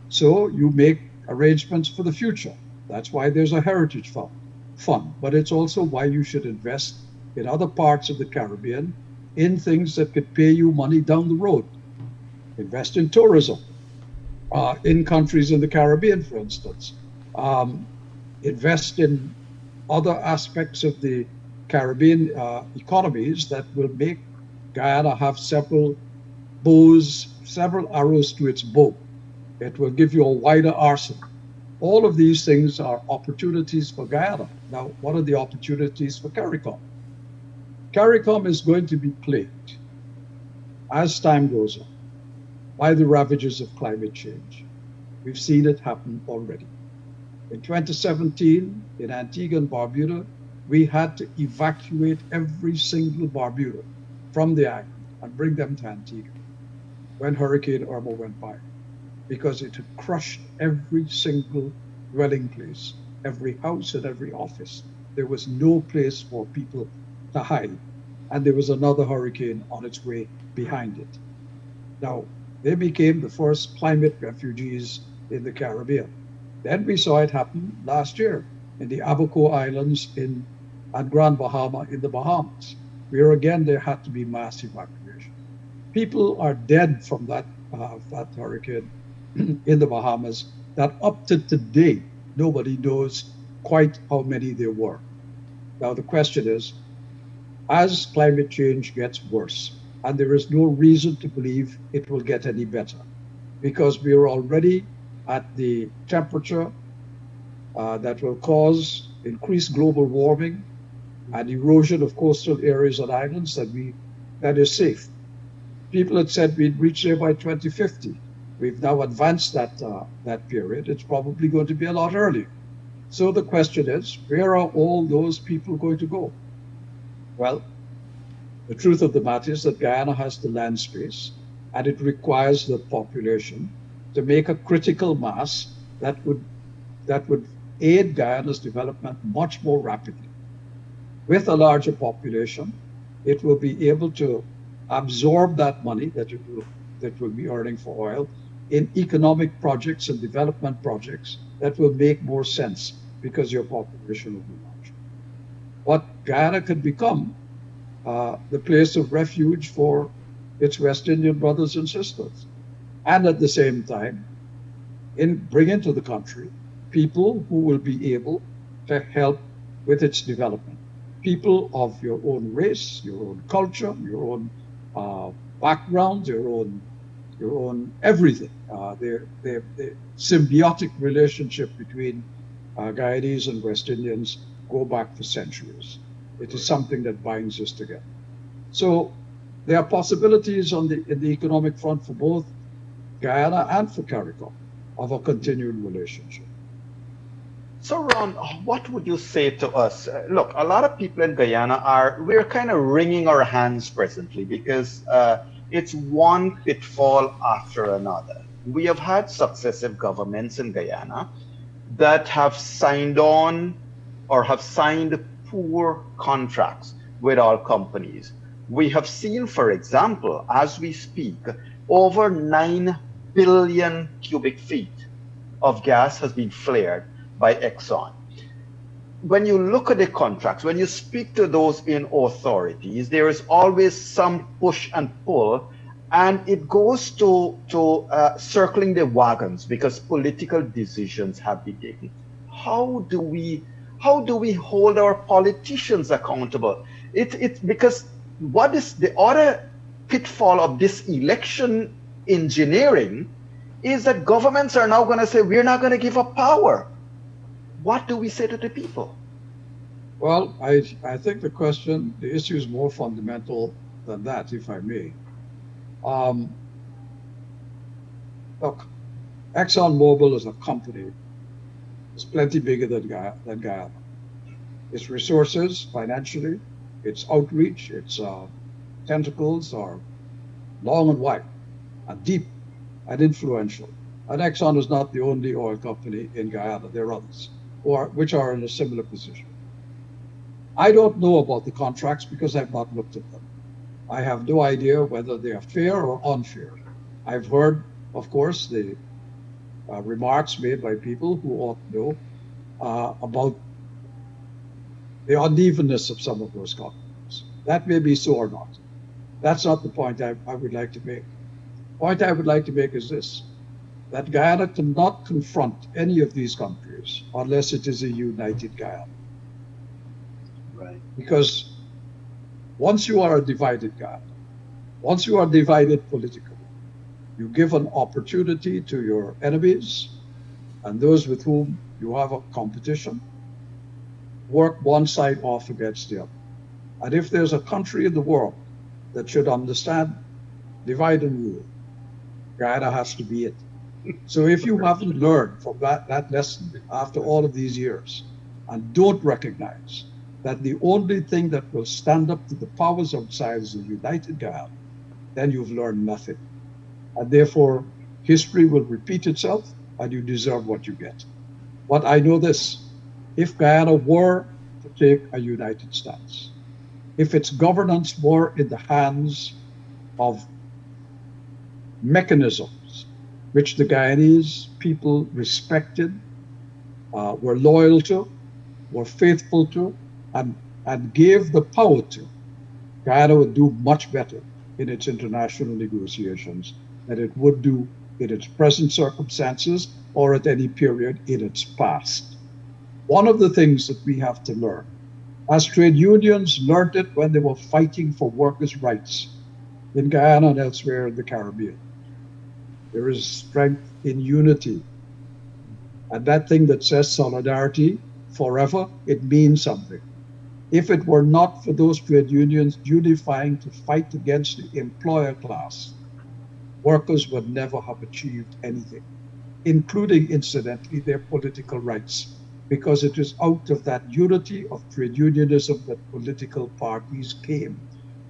D: So you make arrangements for the future. That's why there's a heritage fund, but it's also why you should invest in other parts of the Caribbean in things that could pay you money down the road. Invest in tourism in countries in the Caribbean, for instance. Invest in other aspects of the Caribbean economies that will make Guyana have several arrows to its bow. It will give you a wider arsenal. All of these things are opportunities for Guyana. Now, what are the opportunities for Caricom? Caricom is going to be plagued, as time goes on, by the ravages of climate change. We've seen it happen already. In 2017, in Antigua and Barbuda, we had to evacuate every single Barbuda from the island and bring them to Antigua when Hurricane Irma went by, because it had crushed every single dwelling place, every house and every office. There was no place for people to hide, and there was another hurricane on its way behind it. Now, they became the first climate refugees in the Caribbean. Then we saw it happen last year in the Abaco Islands at Grand Bahama in the Bahamas, where again there had to be mass evacuation. People are dead from that hurricane in the Bahamas that up to today, nobody knows quite how many there were. Now the question is, as climate change gets worse, and there is no reason to believe it will get any better, because we are already at the temperature that will cause increased global warming and erosion of coastal areas and islands that is safe. People had said we'd reach there by 2050. We've now advanced that period. It's probably going to be a lot earlier. So the question is, where are all those people going to go? Well, the truth of the matter is that Guyana has the land space, and it requires the population to make a critical mass that would aid Guyana's development much more rapidly. With a larger population, it will be able to absorb that money that it will be earning for oil in economic projects and development projects that will make more sense because your population will be larger. What Guyana could become the place of refuge for its West Indian brothers and sisters, and at the same time, bring into the country people who will be able to help with its development. People of your own race, your own culture, your own background, your own everything. The symbiotic relationship between Guyanese and West Indians go back for centuries. It is something that binds us together. So there are possibilities in the economic front for both Guyana and for Caricom of a continued relationship.
C: So, Ron, what would you say to us? Look, a lot of people in Guyana we're kind of wringing our hands presently because it's one pitfall after another. We have had successive governments in Guyana that have signed on or have signed poor contracts with our companies. We have seen, for example, as we speak, over 9 billion cubic feet of gas has been flared by Exxon. When you look at the contracts, when you speak to those in authorities, there is always some push and pull, and it goes to circling the wagons because political decisions have been taken. How do we hold our politicians accountable? It's because what is the other pitfall of this election engineering is that governments are now going to say, we're not going to give up power. What do we say to the people?
D: Well, I think the issue is more fundamental than that, if I may. Look, ExxonMobil as a company is plenty bigger than Guyana. Its resources, financially, its outreach, its tentacles are long and wide and deep and influential. And Exxon is not the only oil company in Guyana. There are others which are in a similar position. I don't know about the contracts because I've not looked at them. I have no idea whether they are fair or unfair. I've heard, of course, the remarks made by people who ought to know about the unevenness of some of those contracts. That may be so or not. That's not the point I would like to make. The point I would like to make is this, that Guyana cannot confront any of these countries unless it is a united Guyana.
C: Right.
D: Because once you are a divided Guyana, once you are divided politically, you give an opportunity to your enemies and those with whom you have a competition, work one side off against the other. And if there's a country in the world that should understand divide and rule, Guyana has to be it. So if you haven't learned from that lesson after all of these years and don't recognize that the only thing that will stand up to the powers outside is a united Guyana, then you've learned nothing. And therefore, history will repeat itself and you deserve what you get. But I know this, if Guyana were to take a united stance, if its governance were in the hands of mechanisms which the Guyanese people respected, were loyal to, were faithful to, and gave the power to, Guyana would do much better in its international negotiations than it would do in its present circumstances or at any period in its past. One of the things that we have to learn, as trade unions learned it when they were fighting for workers' rights in Guyana and elsewhere in the Caribbean, there is strength in unity. And that thing that says solidarity forever, it means something. If it were not for those trade unions unifying to fight against the employer class, workers would never have achieved anything, including, incidentally, their political rights, because it is out of that unity of trade unionism that political parties came.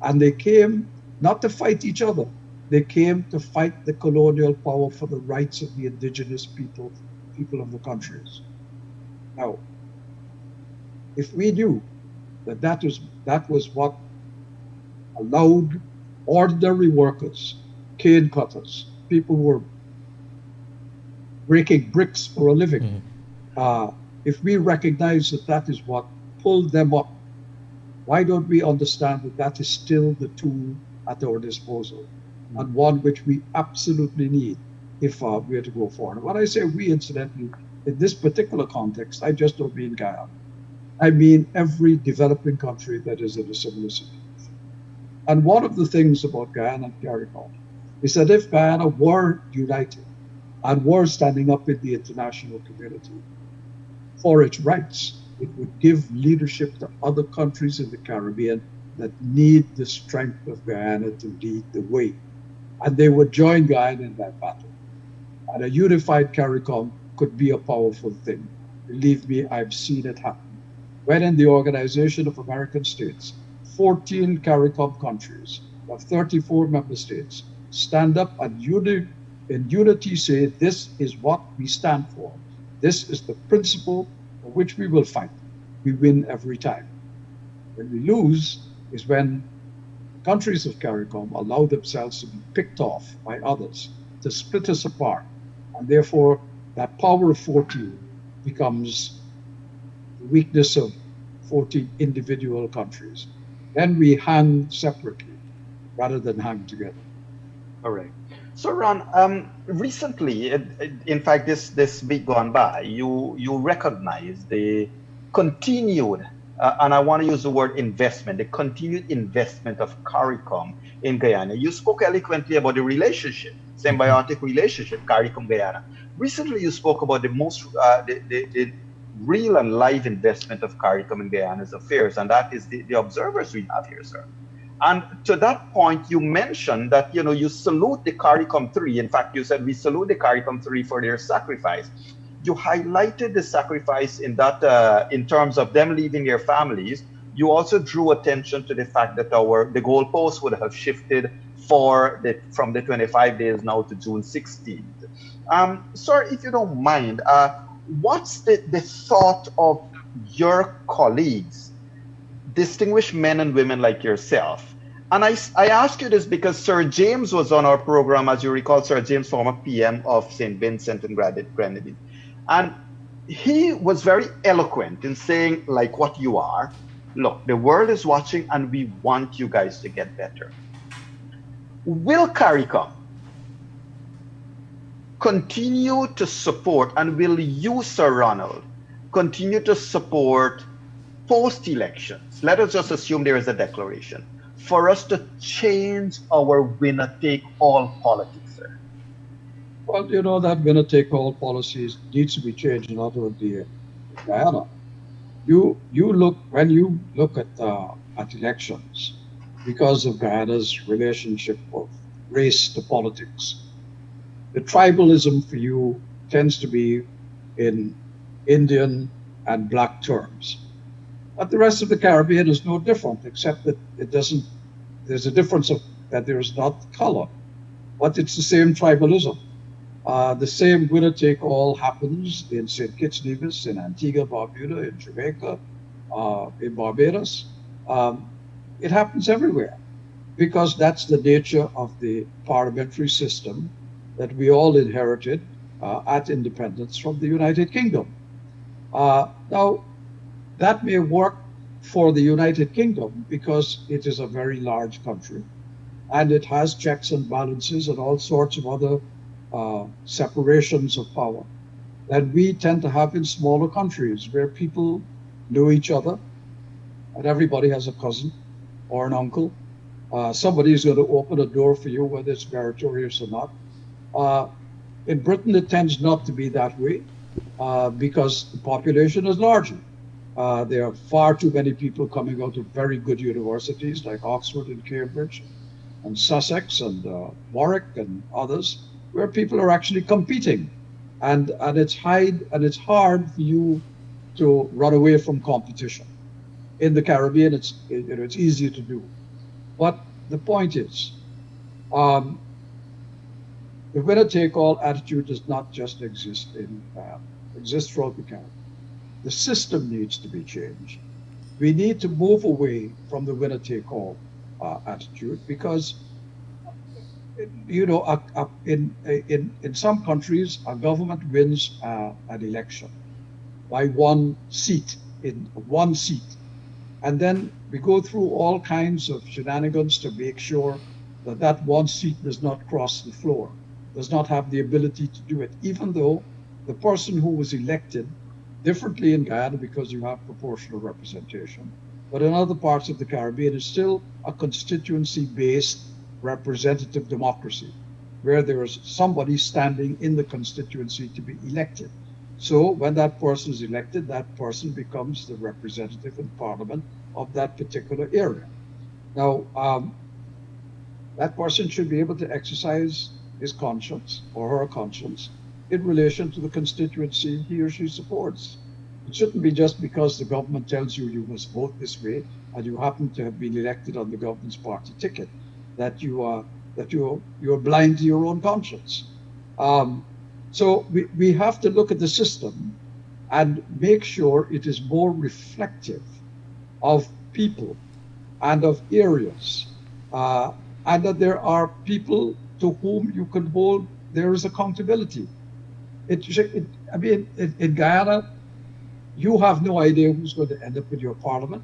D: And they came not to fight each other, they came to fight the colonial power for the rights of the indigenous people of the countries. Now, if we knew that was what allowed ordinary workers, cane cutters, people who were breaking bricks for a living, if we recognize that is what pulled them up, why don't we understand that is still the tool at our disposal, and one which we absolutely need if we are to go forward? When I say we, incidentally, in this particular context, I just don't mean Guyana. I mean every developing country that is in a similar situation. And one of the things about Guyana and Caricom is that if Guyana were united and were standing up in the international community for its rights, it would give leadership to other countries in the Caribbean that need the strength of Guyana to lead the way. And they would join Guyana in that battle. And a unified Caricom could be a powerful thing. Believe me, I've seen it happen. When in the Organization of American States, 14 Caricom countries of 34 member states stand up and in unity say, this is what we stand for. This is the principle for which we will fight. We win every time. When we lose is when countries of Caricom allow themselves to be picked off by others, to split us apart. And therefore, that power of 14 becomes the weakness of 14 individual countries. Then we hang separately rather than hang together.
C: All right. So, Ron, recently, in fact, this week gone by, you recognized the continued, and I want to use the word investment, the continued investment of Caricom in Guyana. You spoke eloquently about the relationship, symbiotic relationship, Caricom-Guyana. Recently, you spoke about the real and live investment of Caricom in Guyana's affairs, and that is the observers we have here, sir. And to that point, you mentioned that, you salute the Caricom 3. In fact, you said we salute the Caricom 3 for their sacrifice. You highlighted the sacrifice in that, in terms of them leaving their families. You also drew attention to the fact that the goalposts would have shifted from the 25 days now to June 16th. Sir, if you don't mind, what's the thought of your colleagues, distinguished men and women like yourself? And I ask you this because Sir James was on our program, as you recall, Sir James, former PM of St. Vincent and Grenadines. And he was very eloquent in saying, like what you are, look, the world is watching and we want you guys to get better. Will Caricom continue to support, and will you, Sir Ronald, continue to support post-elections? Let us just assume there is a declaration for us to change our winner-take-all politics, sir.
D: Well, that winner-take-all policies needs to be changed in order to Guyana. When you look at elections, because of Guyana's relationship of race to politics, the tribalism for you tends to be in Indian and black terms. But the rest of the Caribbean is no different, except that there's a difference that there is not color, but it's the same tribalism. The same winner-take-all happens in St. Kitts Nevis, in Antigua, Barbuda, in Jamaica, in Barbados. It happens everywhere. because that's the nature of the parliamentary system that we all inherited at independence from the United Kingdom. Now, that may work for the United Kingdom because it is a very large country and it has checks and balances and all sorts of other separations of power that we tend to have in smaller countries where people know each other and everybody has a cousin or an uncle. Somebody is going to open a door for you, whether it's meritorious or not. In Britain, it tends not to be that way because the population is larger. There are far too many people coming out of very good universities like Oxford and Cambridge and Sussex and Warwick and others, where people are actually competing. And it's hard for you to run away from competition. In the Caribbean, it's easier to do. But the point is, the winner-take-all attitude does not just exist throughout the Caribbean. The system needs to be changed. We need to move away from the winner-take-all attitude because, you know, in some countries, a government wins an election by one seat, and then we go through all kinds of shenanigans to make sure that that one seat does not cross the floor, does not have the ability to do it, even though the person who was elected differently in Guyana because you have proportional representation, but in other parts of the Caribbean is still a constituency-based representative democracy, where there is somebody standing in the constituency to be elected. So when that person is elected, that person becomes the representative in Parliament of that particular area. Now, that person should be able to exercise his conscience or her conscience in relation to the constituency he or she supports. It shouldn't be just because the government tells you you must vote this way and you happen to have been elected on the government's party ticket that you're blind to your own conscience. So we have to look at the system and make sure it is more reflective of people and of areas, and that there are people to whom you can hold there is accountability. In Guyana, you have no idea who's going to end up in your parliament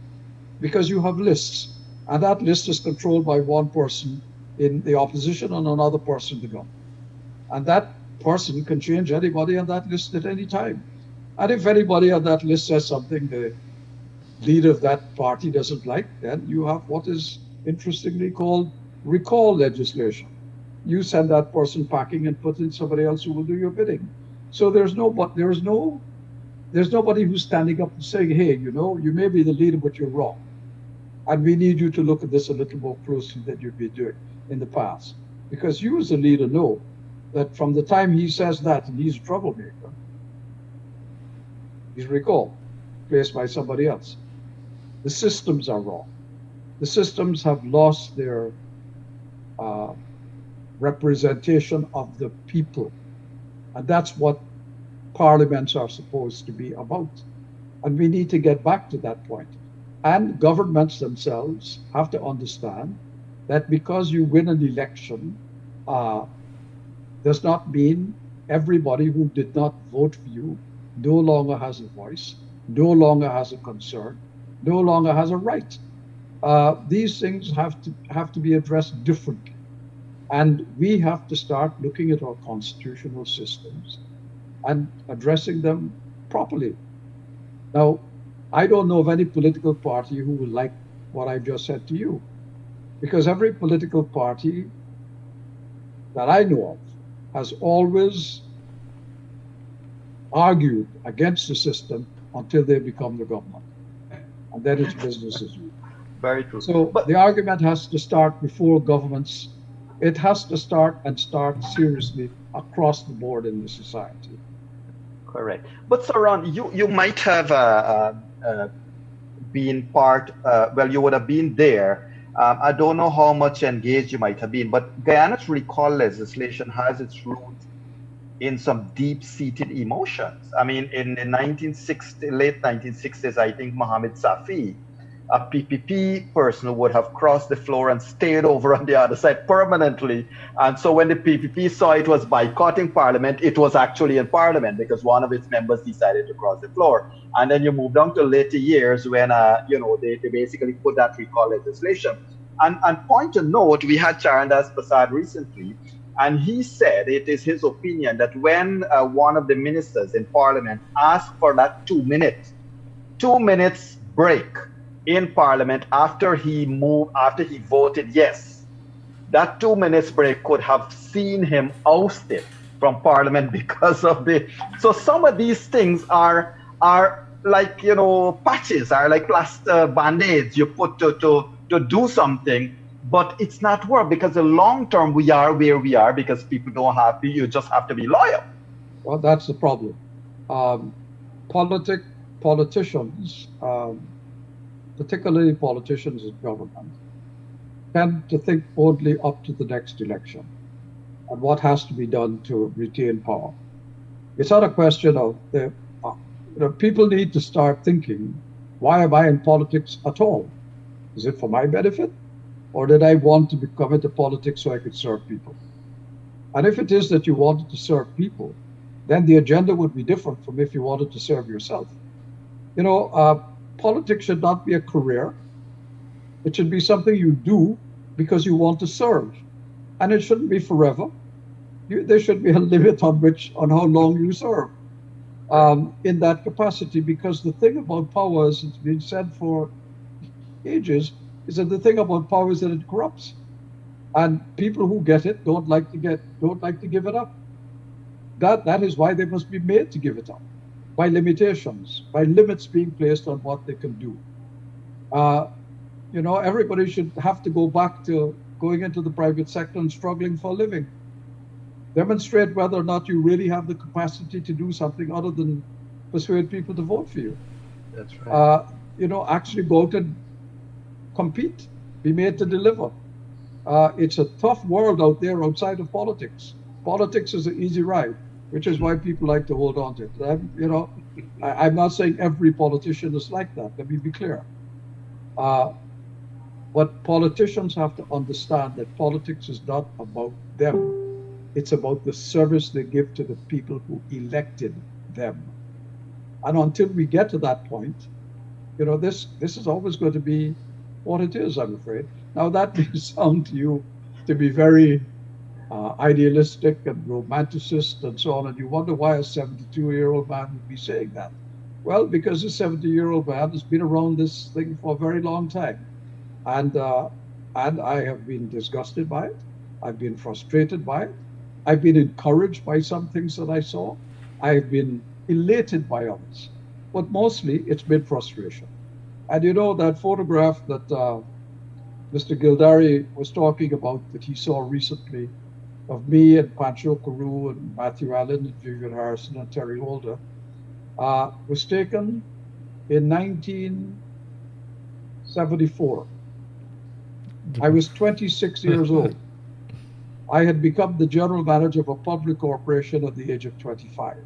D: because you have lists, and that list is controlled by one person in the opposition and another person in the government. And that person can change anybody on that list at any time. And if anybody on that list says something the leader of that party doesn't like, then you have what is interestingly called recall legislation. You send that person packing and put in somebody else who will do your bidding. So there's nobody who's standing up and saying, hey, you know, you may be the leader, but you're wrong. And we need you to look at this a little more closely than you've been doing in the past. Because you as a leader know that from the time he says that, and he's a troublemaker, he's recalled, placed by somebody else. The systems are wrong. The systems have lost their representation of the people. And that's what parliaments are supposed to be about. And we need to get back to that point. And governments themselves have to understand that because you win an election does not mean everybody who did not vote for you no longer has a voice, no longer has a concern, no longer has a right. These things have to be addressed differently. And we have to start looking at our constitutional systems and addressing them properly. Now, I don't know of any political party who will like what I just said to you, because every political party that I know of has always argued against the system until they become the government. And then it's business as usual.
C: Very true.
D: So the argument has to start before governments. It has to start seriously across the board in the society.
C: Correct. But Sir Ron, you might have been part, well, you would have been there. I don't know how much engaged you might have been, but Guyana's recall legislation has its roots in some deep-seated emotions. I mean, in the late 1960s, I think Mohammed Safi a PPP person would have crossed the floor and stayed over on the other side permanently. And so when the PPP saw it was boycotting Parliament, it was actually in Parliament because one of its members decided to cross the floor. And then you move down to later years when, they basically put that recall legislation. And point to note, we had Charandas Prasad recently, and he said it is his opinion that when one of the ministers in Parliament asked for that 2 minutes break in Parliament after he voted yes, that 2 minutes break could have seen him ousted from Parliament because of so some of these things are like, patches, are like plaster band-aids you put to do something, but it's not work because the long term we are where we are because people don't have to, you just have to be loyal.
D: Well, that's the problem. Politicians, particularly politicians in government, tend to think only up to the next election and what has to be done to retain power. It's not a question of people need to start thinking, why am I in politics at all? Is it for my benefit? Or did I want to come into politics so I could serve people? And if it is that you wanted to serve people, then the agenda would be different from if you wanted to serve yourself. Politics should not be a career. It should be something you do because you want to serve. And it shouldn't be forever. There should be a limit on how long you serve in that capacity, because the thing about power, as it's been said for ages, is that the thing about power is that it corrupts, and people who get it don't like to give it up. That is why they must be made to give it up, by limitations, by limits being placed on what they can do. Everybody should have to go back to going into the private sector and struggling for a living. Demonstrate whether or not you really have the capacity to do something other than persuade people to vote for you.
B: That's right.
D: Actually go out and compete, be made to deliver. It's a tough world out there outside of politics. Politics is an easy ride, which is why people like to hold on to it. I'm not saying every politician is like that. Let me be clear. But politicians have to understand that politics is not about them. It's about the service they give to the people who elected them. And until we get to that point, this is always going to be what it is, I'm afraid. Now, that may sound to you to be very idealistic and romanticist and so on, and you wonder why a 72-year-old man would be saying that. Well, because a 70-year-old man has been around this thing for a very long time. And I have been disgusted by it. I've been frustrated by it. I've been encouraged by some things that I saw. I've been elated by others. But mostly, it's been frustration. And that photograph that Mr. Gildari was talking about that he saw recently of me and Pancho Carew and Matthew Allen and Vivian Harrison and Terry Holder was taken in 1974. I was 26 years old. I had become the general manager of a public corporation at the age of 25.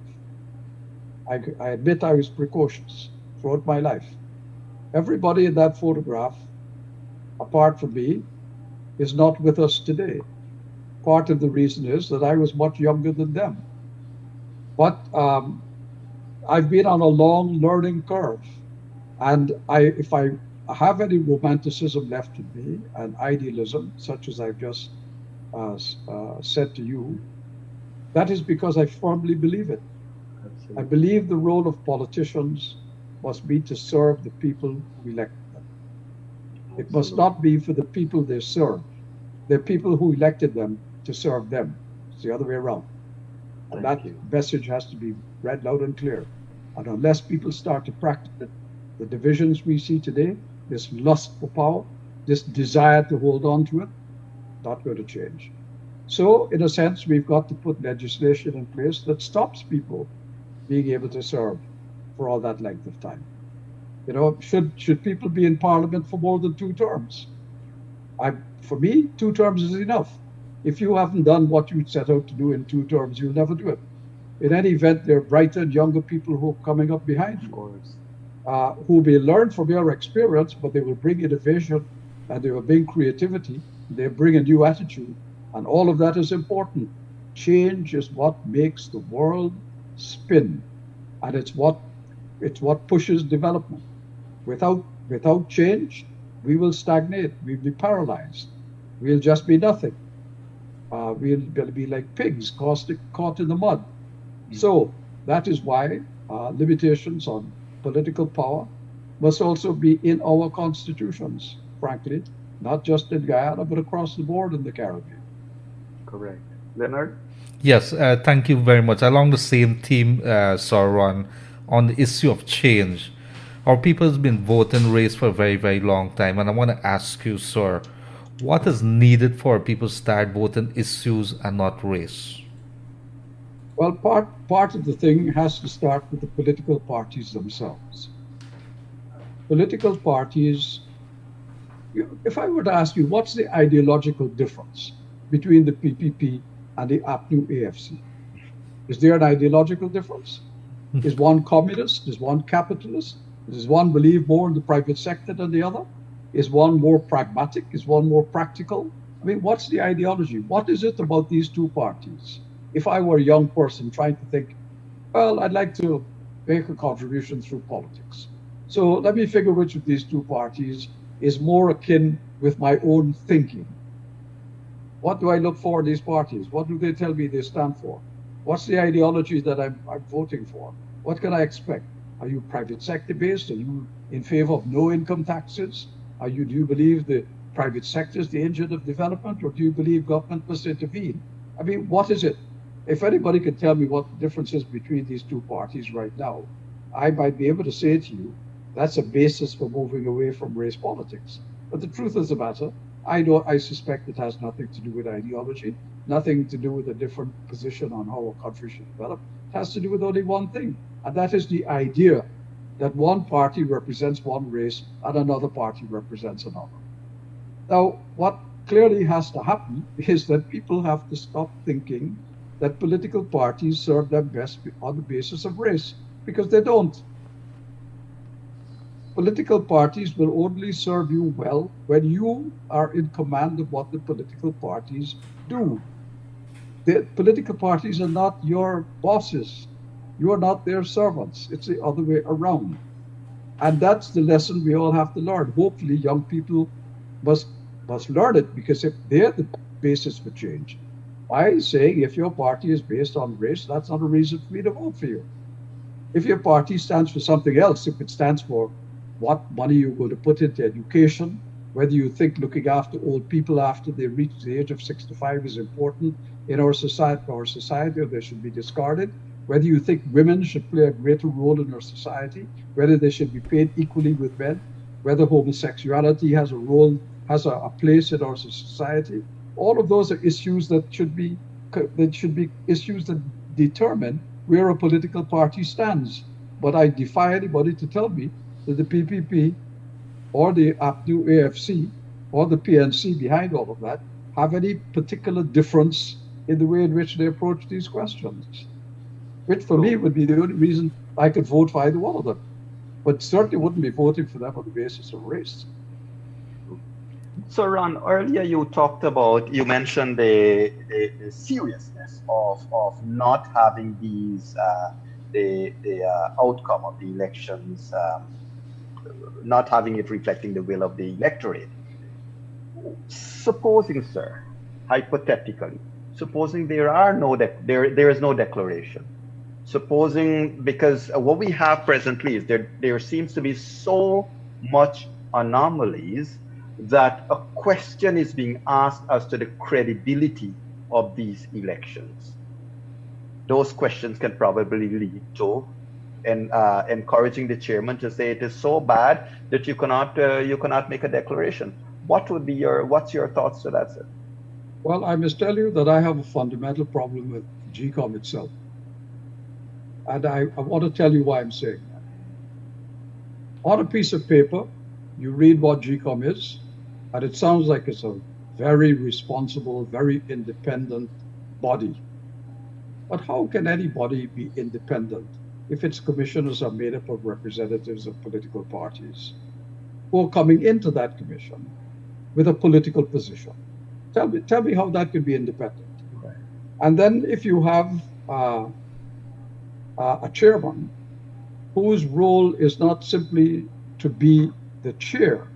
D: I admit I was precocious throughout my life. Everybody in that photograph, apart from me, is not with us today. Part of the reason is that I was much younger than them. But I've been on a long learning curve. And if I have any romanticism left in me and idealism, such as I've just said to you, that is because I firmly believe it. Absolutely. I believe the role of politicians must be to serve the people who elect them. Absolutely. It must not be for the people they serve. They're people who elected them to serve them. It's the other way around. And that message has to be read loud and clear. And unless people start to practice it, the divisions we see today, this lust for power, this desire to hold on to it, not going to change. So, in a sense, we've got to put legislation in place that stops people being able to serve for all that length of time. Should people be in Parliament for more than 2 terms? For me, 2 terms is enough. If you haven't done what you set out to do in 2 terms, you'll never do it. In any event, there are brighter and younger people who are coming up behind you.
B: Of course.
D: who may learn from your experience, but they will bring innovation and they will bring creativity. They bring a new attitude, and all of that is important. Change is what makes the world spin, and it's what pushes development. Without change, we will stagnate. We'll be paralyzed. We'll just be nothing. We'll be like pigs caught in the mud. So that is why limitations on political power must also be in our constitutions, frankly, not just in Guyana, but across the board in the Caribbean.
C: Correct. Leonard?
E: Yes, thank you very much. Along the same theme, Sir Ron, on the issue of change, our people has been voting race for a very, very long time, and I want to ask you, sir, what is needed for people to start voting issues and not race?
D: Well, part of the thing has to start with the political parties themselves. Political parties, if I were to ask you, what's the ideological difference between the PPP and the APNU AFC? Is there an ideological difference? Is one communist? Is one capitalist? Does one believe more in the private sector than the other? Is one more pragmatic? Is one more practical? I mean, what's the ideology? What is it about these two parties? If I were a young person trying to think, well, I'd like to make a contribution through politics. So let me figure which of these two parties is more akin with my own thinking. What do I look for in these parties? What do they tell me they stand for? What's the ideology that I'm voting for? What can I expect? Are you private sector based? Are you in favor of no income taxes? Do you believe the private sector is the engine of development, or do you believe government must intervene? I mean, what is it? If anybody could tell me what the difference is between these two parties right now, I might be able to say to you, that's a basis for moving away from race politics. But the truth of the matter, I suspect it has nothing to do with ideology, nothing to do with a different position on how a country should develop. It has to do with only one thing, and that is the idea that one party represents one race and another party represents another. Now, what clearly has to happen is that people have to stop thinking that political parties serve them best on the basis of race, because they don't. Political parties will only serve you well when you are in command of what the political parties do. The political parties are not your bosses. You are not their servants. It's the other way around. And that's the lesson we all have to learn. Hopefully, young people must learn it, because if they're the basis for change, by saying if your party is based on race, that's not a reason for me to vote for you. If your party stands for something else, if it stands for what money you're going to put into education, whether you think looking after old people after they reach the age of 65 is important in our society, or they should be discarded, whether you think women should play a greater role in our society, whether they should be paid equally with men, whether homosexuality has a place in our society. All of those are issues that should be issues that determine where a political party stands. But I defy anybody to tell me that the PPP or the APNU AFC or the PNC behind all of that have any particular difference in the way in which they approach these questions, which for me would be the only reason I could vote for either one of them, but certainly wouldn't be voting for them on the basis of race.
C: So, Ron, earlier you mentioned the seriousness of not having these the outcome of the elections, not having it reflecting the will of the electorate. Supposing, sir, hypothetically, supposing there is no declaration. Supposing, because what we have presently is there seems to be so much anomalies that a question is being asked as to the credibility of these elections. Those questions can probably lead to encouraging the chairman to say it is so bad that you cannot make a declaration. What's your thoughts to that, sir?
D: Well, I must tell you that I have a fundamental problem with GCOM itself. And I want to tell you why I'm saying that. On a piece of paper, you read what GCOM is, and it sounds like it's a very responsible, very independent body. But how can anybody be independent if its commissioners are made up of representatives of political parties who are coming into that commission with a political position? Tell me how that could be independent.
C: Right.
D: And then if you have a chairman whose role is not simply to be the chair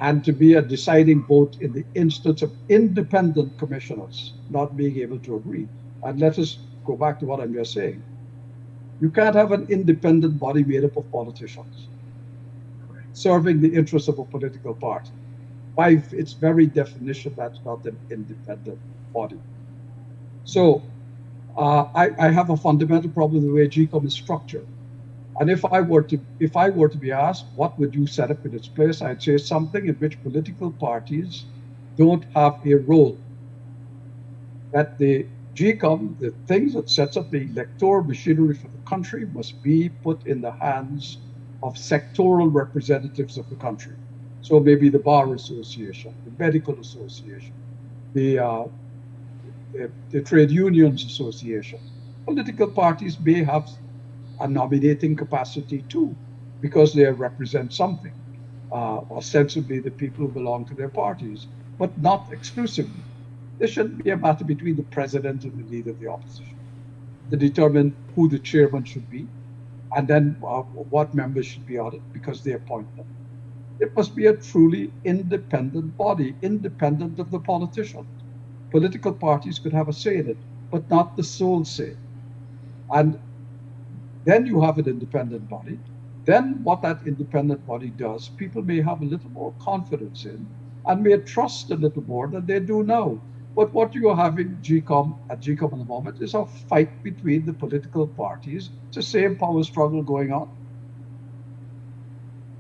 D: and to be a deciding vote in the instance of independent commissioners not being able to agree. And let us go back to what I'm just saying. You can't have an independent body made up of politicians serving the interests of a political party. By its very definition, that's not an independent body. So I have a fundamental problem with the way GCOM is structured. And if I were to be asked, what would you set up in its place? I'd say something in which political parties don't have a role. That the GCOM, the things that sets up the electoral machinery for the country, must be put in the hands of sectoral representatives of the country. So maybe the Bar Association, the Medical Association, the Trade Unions Association. Political parties may have a nominating capacity too, because they represent something, ostensibly the people who belong to their parties, but not exclusively. There shouldn't be a matter between the president and the leader of the opposition to determine who the chairman should be, and then what members should be on it, because they appoint them. It must be a truly independent body, independent of the politicians. Political parties could have a say in it, but not the sole say. And then you have an independent body. Then what that independent body does, people may have a little more confidence in and may trust a little more than they do now. But what you are having at GCOM at the moment is a fight between the political parties. It's the same power struggle going on.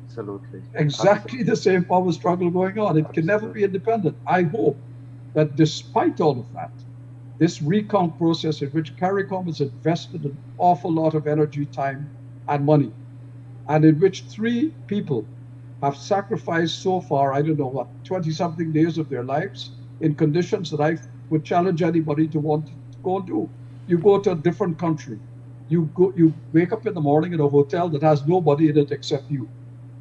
C: Absolutely.
D: Exactly the same power struggle going on. It can never be independent. I hope that despite all of that, this recount process in which Caricom has invested an awful lot of energy, time, and money, and in which 3 people have sacrificed so far, I don't know what, 20-something days of their lives in conditions that I would challenge anybody to want to go and do. You go to a different country. You wake up in the morning in a hotel that has nobody in it except you.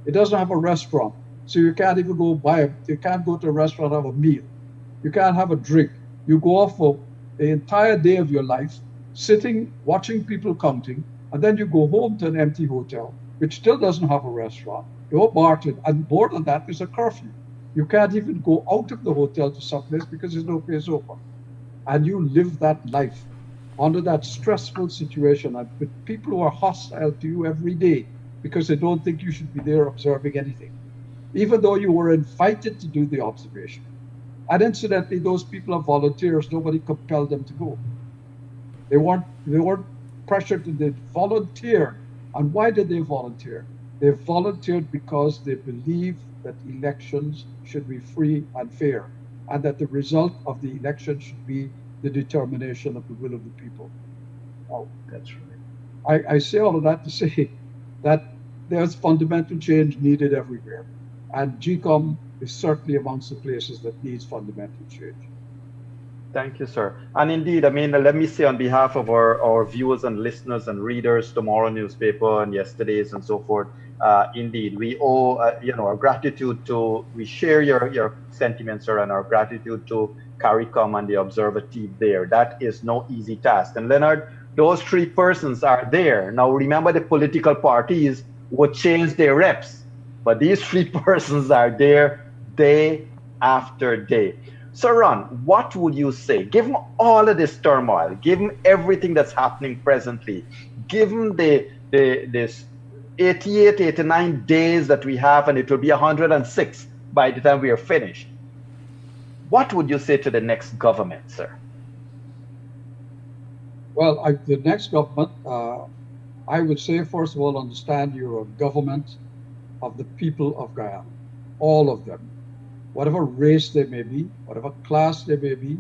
D: It doesn't have a restaurant, so you can't even you can't go to a restaurant and have a meal. You can't have a drink. You go off for the entire day of your life, sitting, watching people counting, and then you go home to an empty hotel, which still doesn't have a restaurant, no bar, and more than that, there's a curfew. You can't even go out of the hotel to someplace because there's no place open. And you live that life under that stressful situation and with people who are hostile to you every day because they don't think you should be there observing anything, even though you were invited to do the observation. And incidentally, those people are volunteers. Nobody compelled them to go. They weren't pressured to. They volunteered. And why did they volunteer? They volunteered because they believe that elections should be free and fair, and that the result of the election should be the determination of the will of the people. Oh,
C: that's right.
D: I say all of that to say that there's fundamental change needed everywhere. And GCOM is certainly amongst the places that needs fundamental change.
C: Thank you, sir. And indeed, I mean, let me say on behalf of our viewers and listeners and readers, tomorrow newspaper and yesterday's and so forth, indeed, we owe, our gratitude to, we share your sentiments, sir, and our gratitude to Caricom and the Observer team there. That is no easy task. And Leonard, those 3 persons are there. Now, remember, the political parties would change their reps, but these 3 persons are there day after day. So, Ron, what would you say? Given all of this turmoil, given everything that's happening presently, given this 88, 89 days that we have, and it will be 106 by the time we are finished, what would you say to the next government, sir?
D: Well, the next government, I would say, first of all, understand you're a government of the people of Guyana, all of them. Whatever race they may be, whatever class they may be,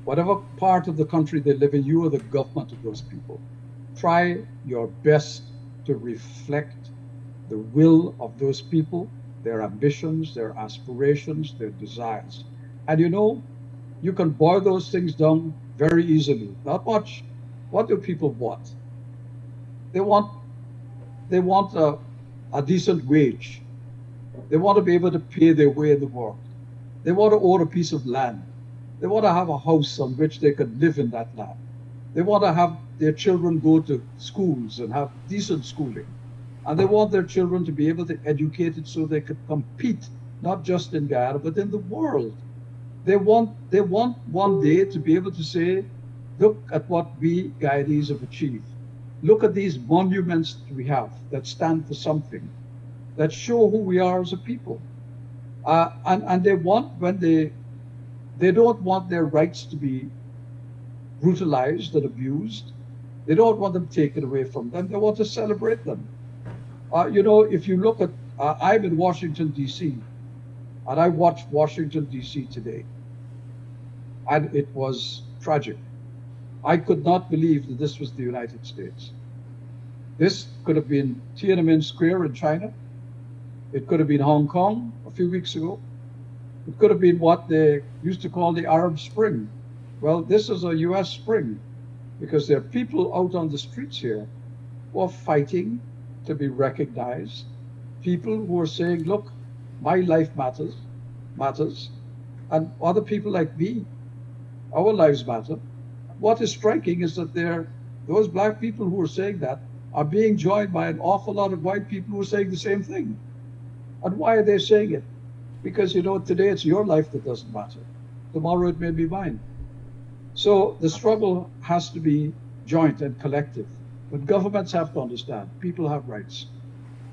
D: whatever part of the country they live in, you are the government of those people. Try your best to reflect the will of those people, their ambitions, their aspirations, their desires. And you can boil those things down very easily. Not much. What do people want? They want a decent wage. They want to be able to pay their way in the world. They want to own a piece of land. They want to have a house on which they could live in that land. They want to have their children go to schools and have decent schooling. And they want their children to be able to educate it so they could compete, not just in Guyana, but in the world. They want one day to be able to say, look at what we Guyanese have achieved. Look at these monuments we have that stand for something, that show who we are as a people. And they want, when they don't want their rights to be brutalized and abused. They don't want them taken away from them. They want to celebrate them. If you look at, I'm in Washington, D.C., and I watched Washington, D.C. today, and it was tragic. I could not believe that this was the United States. This could have been Tiananmen Square in China. It could have been Hong Kong a few weeks ago. It could have been what they used to call the Arab Spring. Well, this is a US Spring, because there are people out on the streets here who are fighting to be recognized. People who are saying, look, my life matters, and other people like me, our lives matter. What is striking is that those black people who are saying that are being joined by an awful lot of white people who are saying the same thing. And why are they saying it? Because, today it's your life that doesn't matter. Tomorrow it may be mine. So the struggle has to be joint and collective. But governments have to understand, people have rights.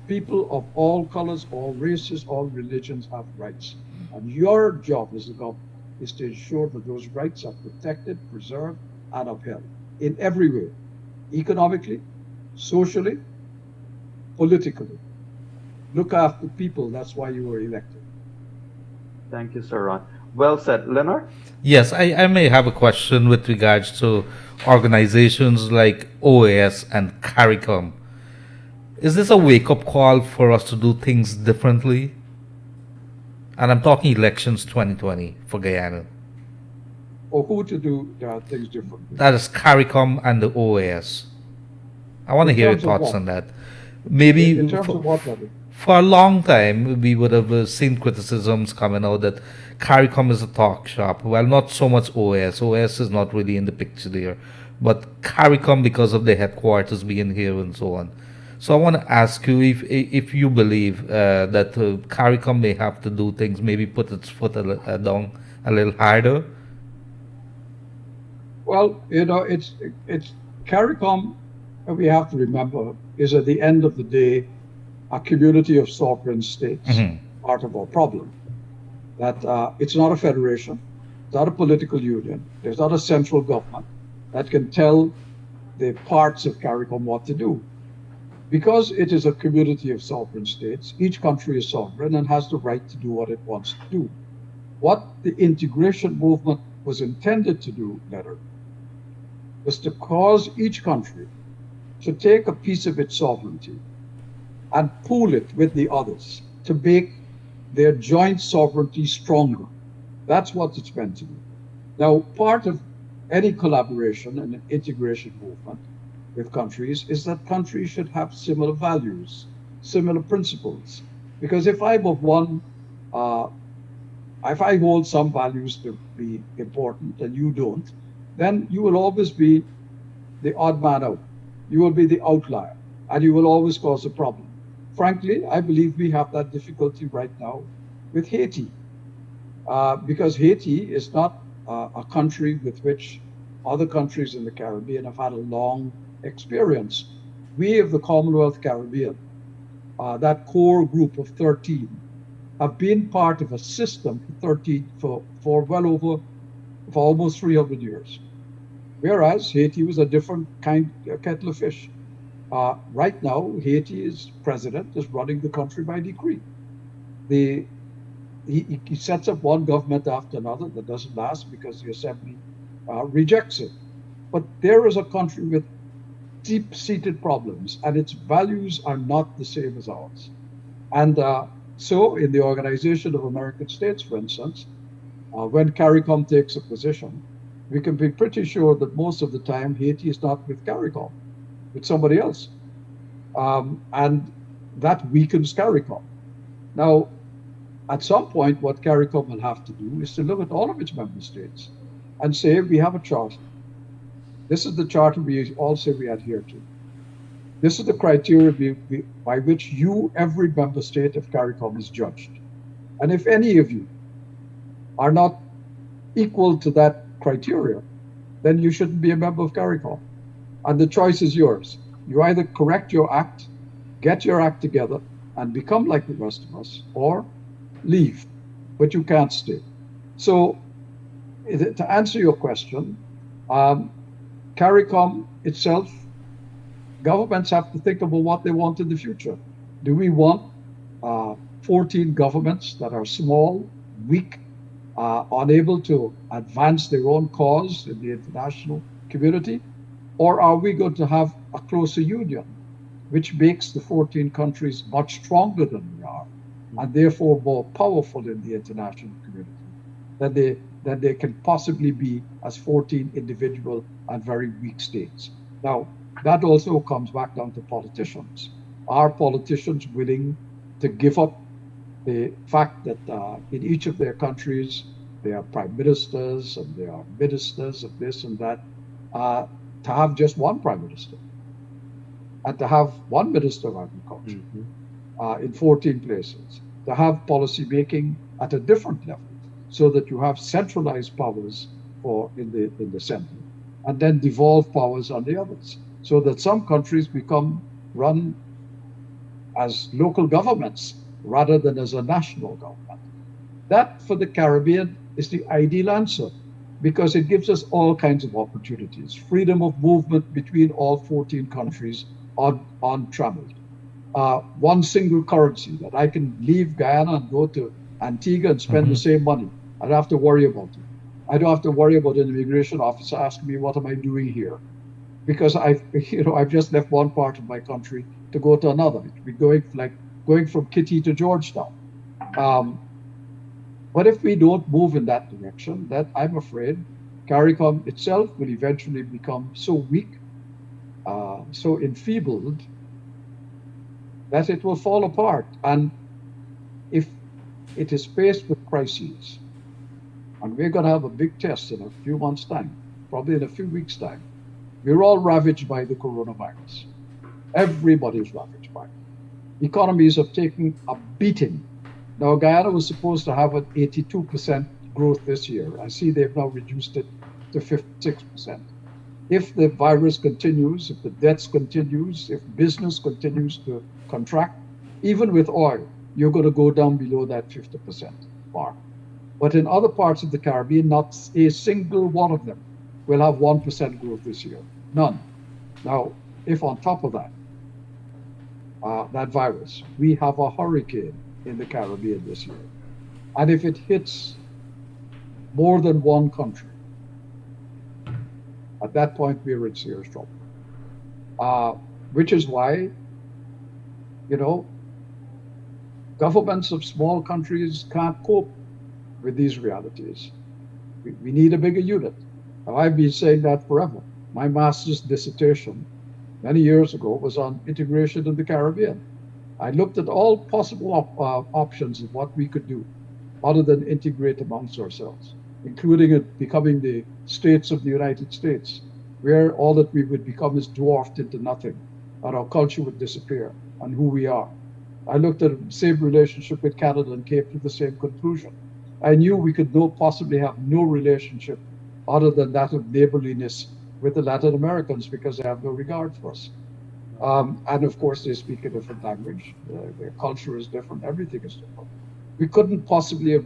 D: People of all colors, all races, all religions have rights. And your job as the government is to ensure that those rights are protected, preserved, and upheld in every way, economically, socially, politically. Look after people, that's why you were elected.
C: Thank you, Sir Ron. Well said. Leonard?
E: Yes, I may have a question with regards to organizations like OAS and Caricom. Is this a wake-up call for us to do things differently? And I'm talking elections 2020 for Guyana.
D: Or who to do things differently?
E: That is Caricom and the OAS. I want to hear your thoughts on that. Maybe
D: in terms of what, Robert?
E: For a long time, we would have seen criticisms coming out that Caricom is a talk shop. Well, not so much OAS. OAS is not really in the picture there. But Caricom, because of the headquarters being here and so on. So I want to ask you if you believe that Caricom may have to do things, maybe put its foot down a little harder.
D: Well, it's Caricom, we have to remember, is at the end of the day a community of sovereign states, part of our problem. That it's not a federation, it's not a political union, there's not a central government that can tell the parts of Caricom what to do. Because it is a community of sovereign states, each country is sovereign and has the right to do what it wants to do. What the integration movement was intended to do, Leonard, was to cause each country to take a piece of its sovereignty and pool it with the others to make their joint sovereignty stronger. That's what it's meant to do. Now, part of any collaboration and integration movement with countries is that countries should have similar values, similar principles. Because if I'm of one, if I hold some values to be important and you don't, then you will always be the odd man out. You will be the outlier, and you will always cause a problem. Frankly, I believe we have that difficulty right now with Haiti, because Haiti is not a country with which other countries in the Caribbean have had a long experience. We of the Commonwealth Caribbean, that core group of 13, have been part of a system for almost 300 years. Whereas Haiti was a different kettle of fish. Right now, Haiti's president is running the country by decree. He sets up one government after another that doesn't last because the assembly rejects it. But there is a country with deep-seated problems, and its values are not the same as ours. And so in the Organization of American States, for instance, when Caricom takes a position, we can be pretty sure that most of the time Haiti is not with Caricom, with somebody else. and that weakens Caricom. Now, at some point, what Caricom will have to do is to look at all of its member states and say, we have a charter. This is the charter we all say we adhere to. This is the criteria by which every member state of Caricom is judged. And if any of you are not equal to that criteria, then you shouldn't be a member of Caricom. And the choice is yours. You either correct your act, get your act together, and become like the rest of us, or leave, but you can't stay. So, to answer your question, Caricom itself, governments have to think about what they want in the future. Do we want 14 governments that are small, weak, unable to advance their own cause in the international community? Or are we going to have a closer union, which makes the 14 countries much stronger than we are, and therefore more powerful in the international community than they can possibly be as 14 individual and very weak states? Now, that also comes back down to politicians. Are politicians willing to give up the fact that in each of their countries, there are prime ministers and there are ministers of this and that, to have just one prime minister and to have one minister of agriculture in 14 places, to have policy making at a different level so that you have centralized powers in the center and then devolve powers on the others, so that some countries become run as local governments rather than as a national government. That, for the Caribbean, is the ideal answer, because it gives us all kinds of opportunities. Freedom of movement between all 14 countries untrammeled. One single currency, that I can leave Guyana and go to Antigua and spend the same money. I don't have to worry about it. I don't have to worry about an immigration officer asking me, what am I doing here? Because I've just left one part of my country to go to another. It'd be going from Kitty to Georgetown. But if we don't move in that direction, then I'm afraid Caricom itself will eventually become so weak, so enfeebled, that it will fall apart. And if it is faced with crises, and we're going to have a big test in a few months' time, probably in a few weeks' time, we're all ravaged by the coronavirus. Everybody's ravaged by it. Economies have taken a beating. Now, Guyana was supposed to have an 82% growth this year. I see they've now reduced it to 56%. If the virus continues, if the deaths continues, if business continues to contract, even with oil, you're going to go down below that 50% mark. But in other parts of the Caribbean, not a single one of them will have 1% growth this year. None. Now, if on top of that, that virus, we have a hurricane in the Caribbean this year, and if it hits more than one country, at that point we're in serious trouble. Which is why, governments of small countries can't cope with these realities. We need a bigger unit. Now, I've been saying that forever. My master's dissertation many years ago was on integration in the Caribbean. I looked at all possible options of what we could do other than integrate amongst ourselves, including it becoming the states of the United States, where all that we would become is dwarfed into nothing, and our culture would disappear, and who we are. I looked at the same relationship with Canada and came to the same conclusion. I knew we could possibly have no relationship other than that of neighborliness with the Latin Americans, because they have no regard for us. And of course, they speak a different language. Their culture is different. Everything is different. We couldn't possibly have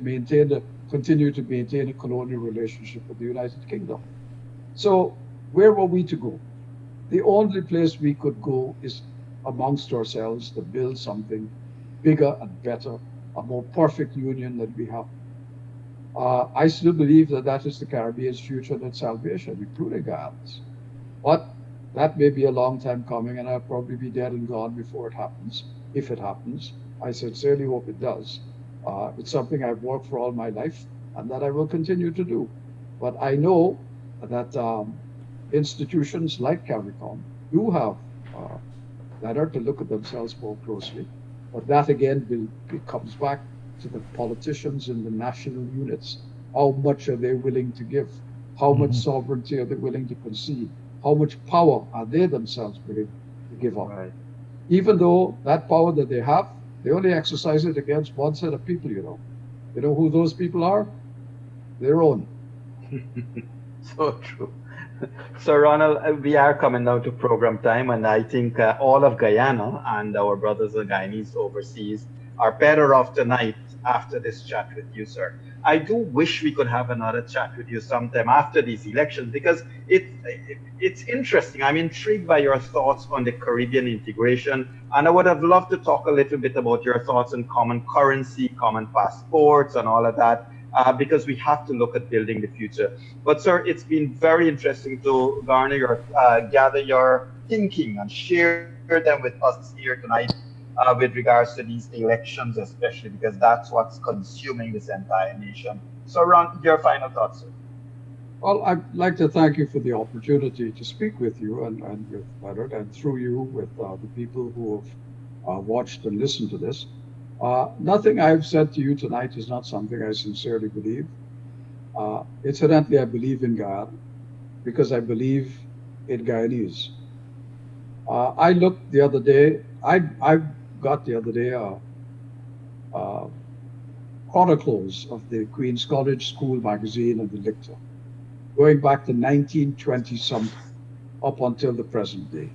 D: continued to maintain a colonial relationship with the United Kingdom. So where were we to go? The only place we could go is amongst ourselves to build something bigger and better, a more perfect union than we have. I still believe that is the Caribbean's future and its salvation, including Guyana's. But that may be a long time coming, and I'll probably be dead and gone before it happens, if it happens. I sincerely hope it does. It's something I've worked for all my life, and that I will continue to do. But I know that institutions like Caricom do have that are to look at themselves more closely. But that again comes back to the politicians in the national units. How much are they willing to give? How much sovereignty are they willing to concede? How much power are they themselves willing to give up?
C: Right.
D: Even though that power that they have, they only exercise it against one set of people, you know. You know who those people are? Their own.
C: So true. So, Ronald, we are coming now to program time, and I think all of Guyana and our brothers and Guyanese overseas are better off tonight after this chat with you, sir. I do wish we could have another chat with you sometime after these elections because it's interesting. I'm intrigued by your thoughts on the Caribbean integration, and I would have loved to talk a little bit about your thoughts on common currency, common passports, and all of that. Because we have to look at building the future. But sir, it's been very interesting to gather your thinking and share them with us here tonight with regards to these elections, especially because that's what's consuming this entire nation. So Ron, your final thoughts, sir.
D: Well, I'd like to thank you for the opportunity to speak with you and with Leonard, and through you with the people who have watched and listened to this. Nothing I've said to you tonight is not something I sincerely believe. Incidentally, I believe in God because I believe in Guyanese. I looked the other day, I got the other day chronicles of the Queen's College School magazine and the lictor, going back to 1920 something up until the present day.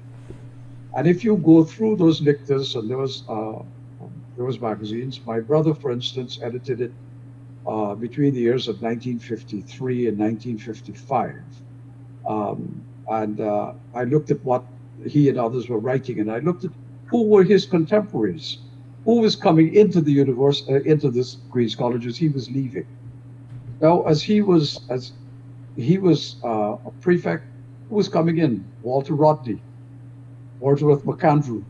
D: And if you go through those lictors and those magazines, my brother, for instance, edited it between the years of 1953 and 1955. I looked at what he and others were writing, and I looked at who were his contemporaries, who was coming into the into this Queen's College as he was leaving. Now, as he was a prefect, who was coming in? Walter Rodney, Wordsworth McAndrew,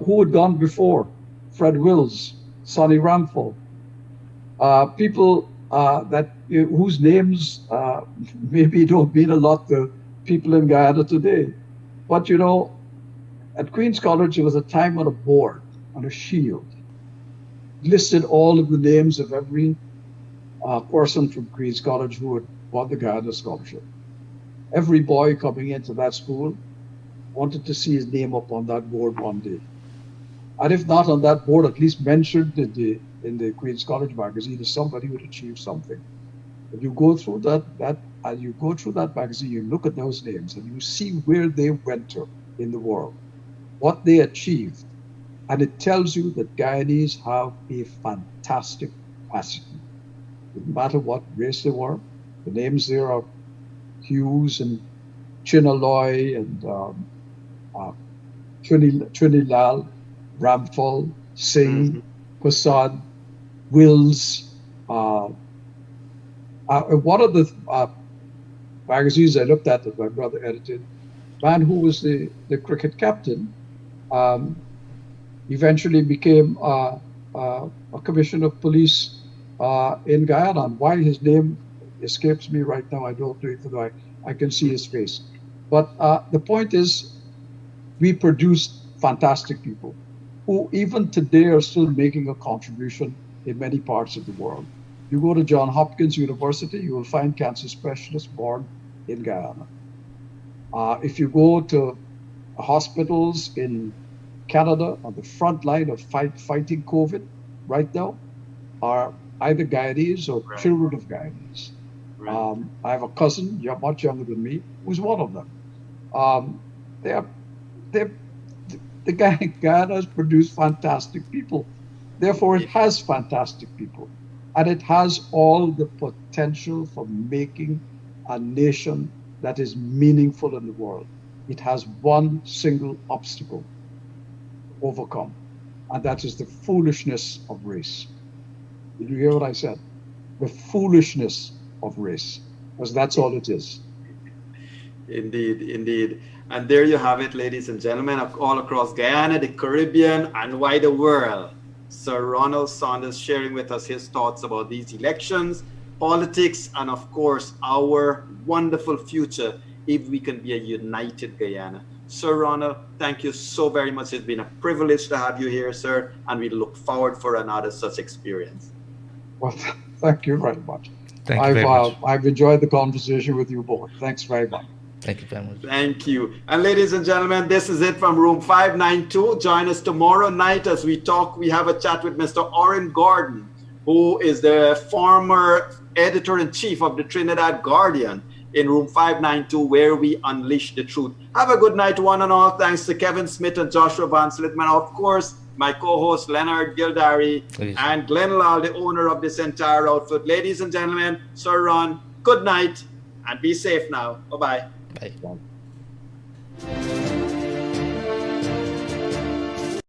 D: who had gone before? Fred Wills, Sonny Ramphal, people whose names maybe don't mean a lot to people in Guyana today. But you know, at Queen's College, there was a time on a board, on a shield, listed all of the names of every person from Queen's College who had won the Guyana Scholarship. Every boy coming into that school wanted to see his name up on that board one day. And if not on that board, at least mentioned in the Queen's College magazine as somebody who had achieved something. If you go through that magazine, you look at those names and you see where they went to in the world, what they achieved. And it tells you that Guyanese have a fantastic capacity. It didn't matter what race they were. The names there are Hughes and Chinaloy and Trinilal, Ramphal, Singh, Prasad, Wills. One of the magazines I looked at that my brother edited, man who was the cricket captain, eventually became a commissioner of police in Guyana. And why his name escapes me right now, I don't know, even though I can see his face. But the point is, we produced fantastic people who even today are still making a contribution in many parts of the world. You go to Johns Hopkins University, you will find cancer specialists born in Guyana. If you go to hospitals in Canada on the front line of fighting COVID right now, are either Guyanese or children of Guyanese. Right. I have a cousin, much younger than me, who's one of them. Guyana has produced fantastic people. Therefore, it has fantastic people. And it has all the potential for making a nation that is meaningful in the world. It has one single obstacle to overcome, and that is the foolishness of race. Did you hear what I said? The foolishness of race, because that's all it is.
C: Indeed, indeed. And there you have it, ladies and gentlemen, all across Guyana, the Caribbean, and wider world. Sir Ronald Saunders sharing with us his thoughts about these elections, politics, and of course, our wonderful future if we can be a united Guyana. Sir Ronald, thank you so very much. It's been a privilege to have you here, sir, and we look forward for another such experience.
D: Well, thank you very much.
E: Thank you very much.
D: I've enjoyed the conversation with you both. Thanks very much.
E: Thank you very much.
C: Thank you. And ladies and gentlemen, this is it from room 592. Join us tomorrow night as we talk. We have a chat with Mr. Oren Gordon, who is the former editor-in-chief of the Trinidad Guardian, in room 592, where we unleash the truth. Have a good night, one and all. Thanks to Kevin Smith and Joshua Van Slitman. Of course, my co-host Leonard Gildari and Glenn Lal, the owner of this entire outfit. Ladies and gentlemen, Sir Ron, good night and be safe now. Bye-bye.
E: Bye.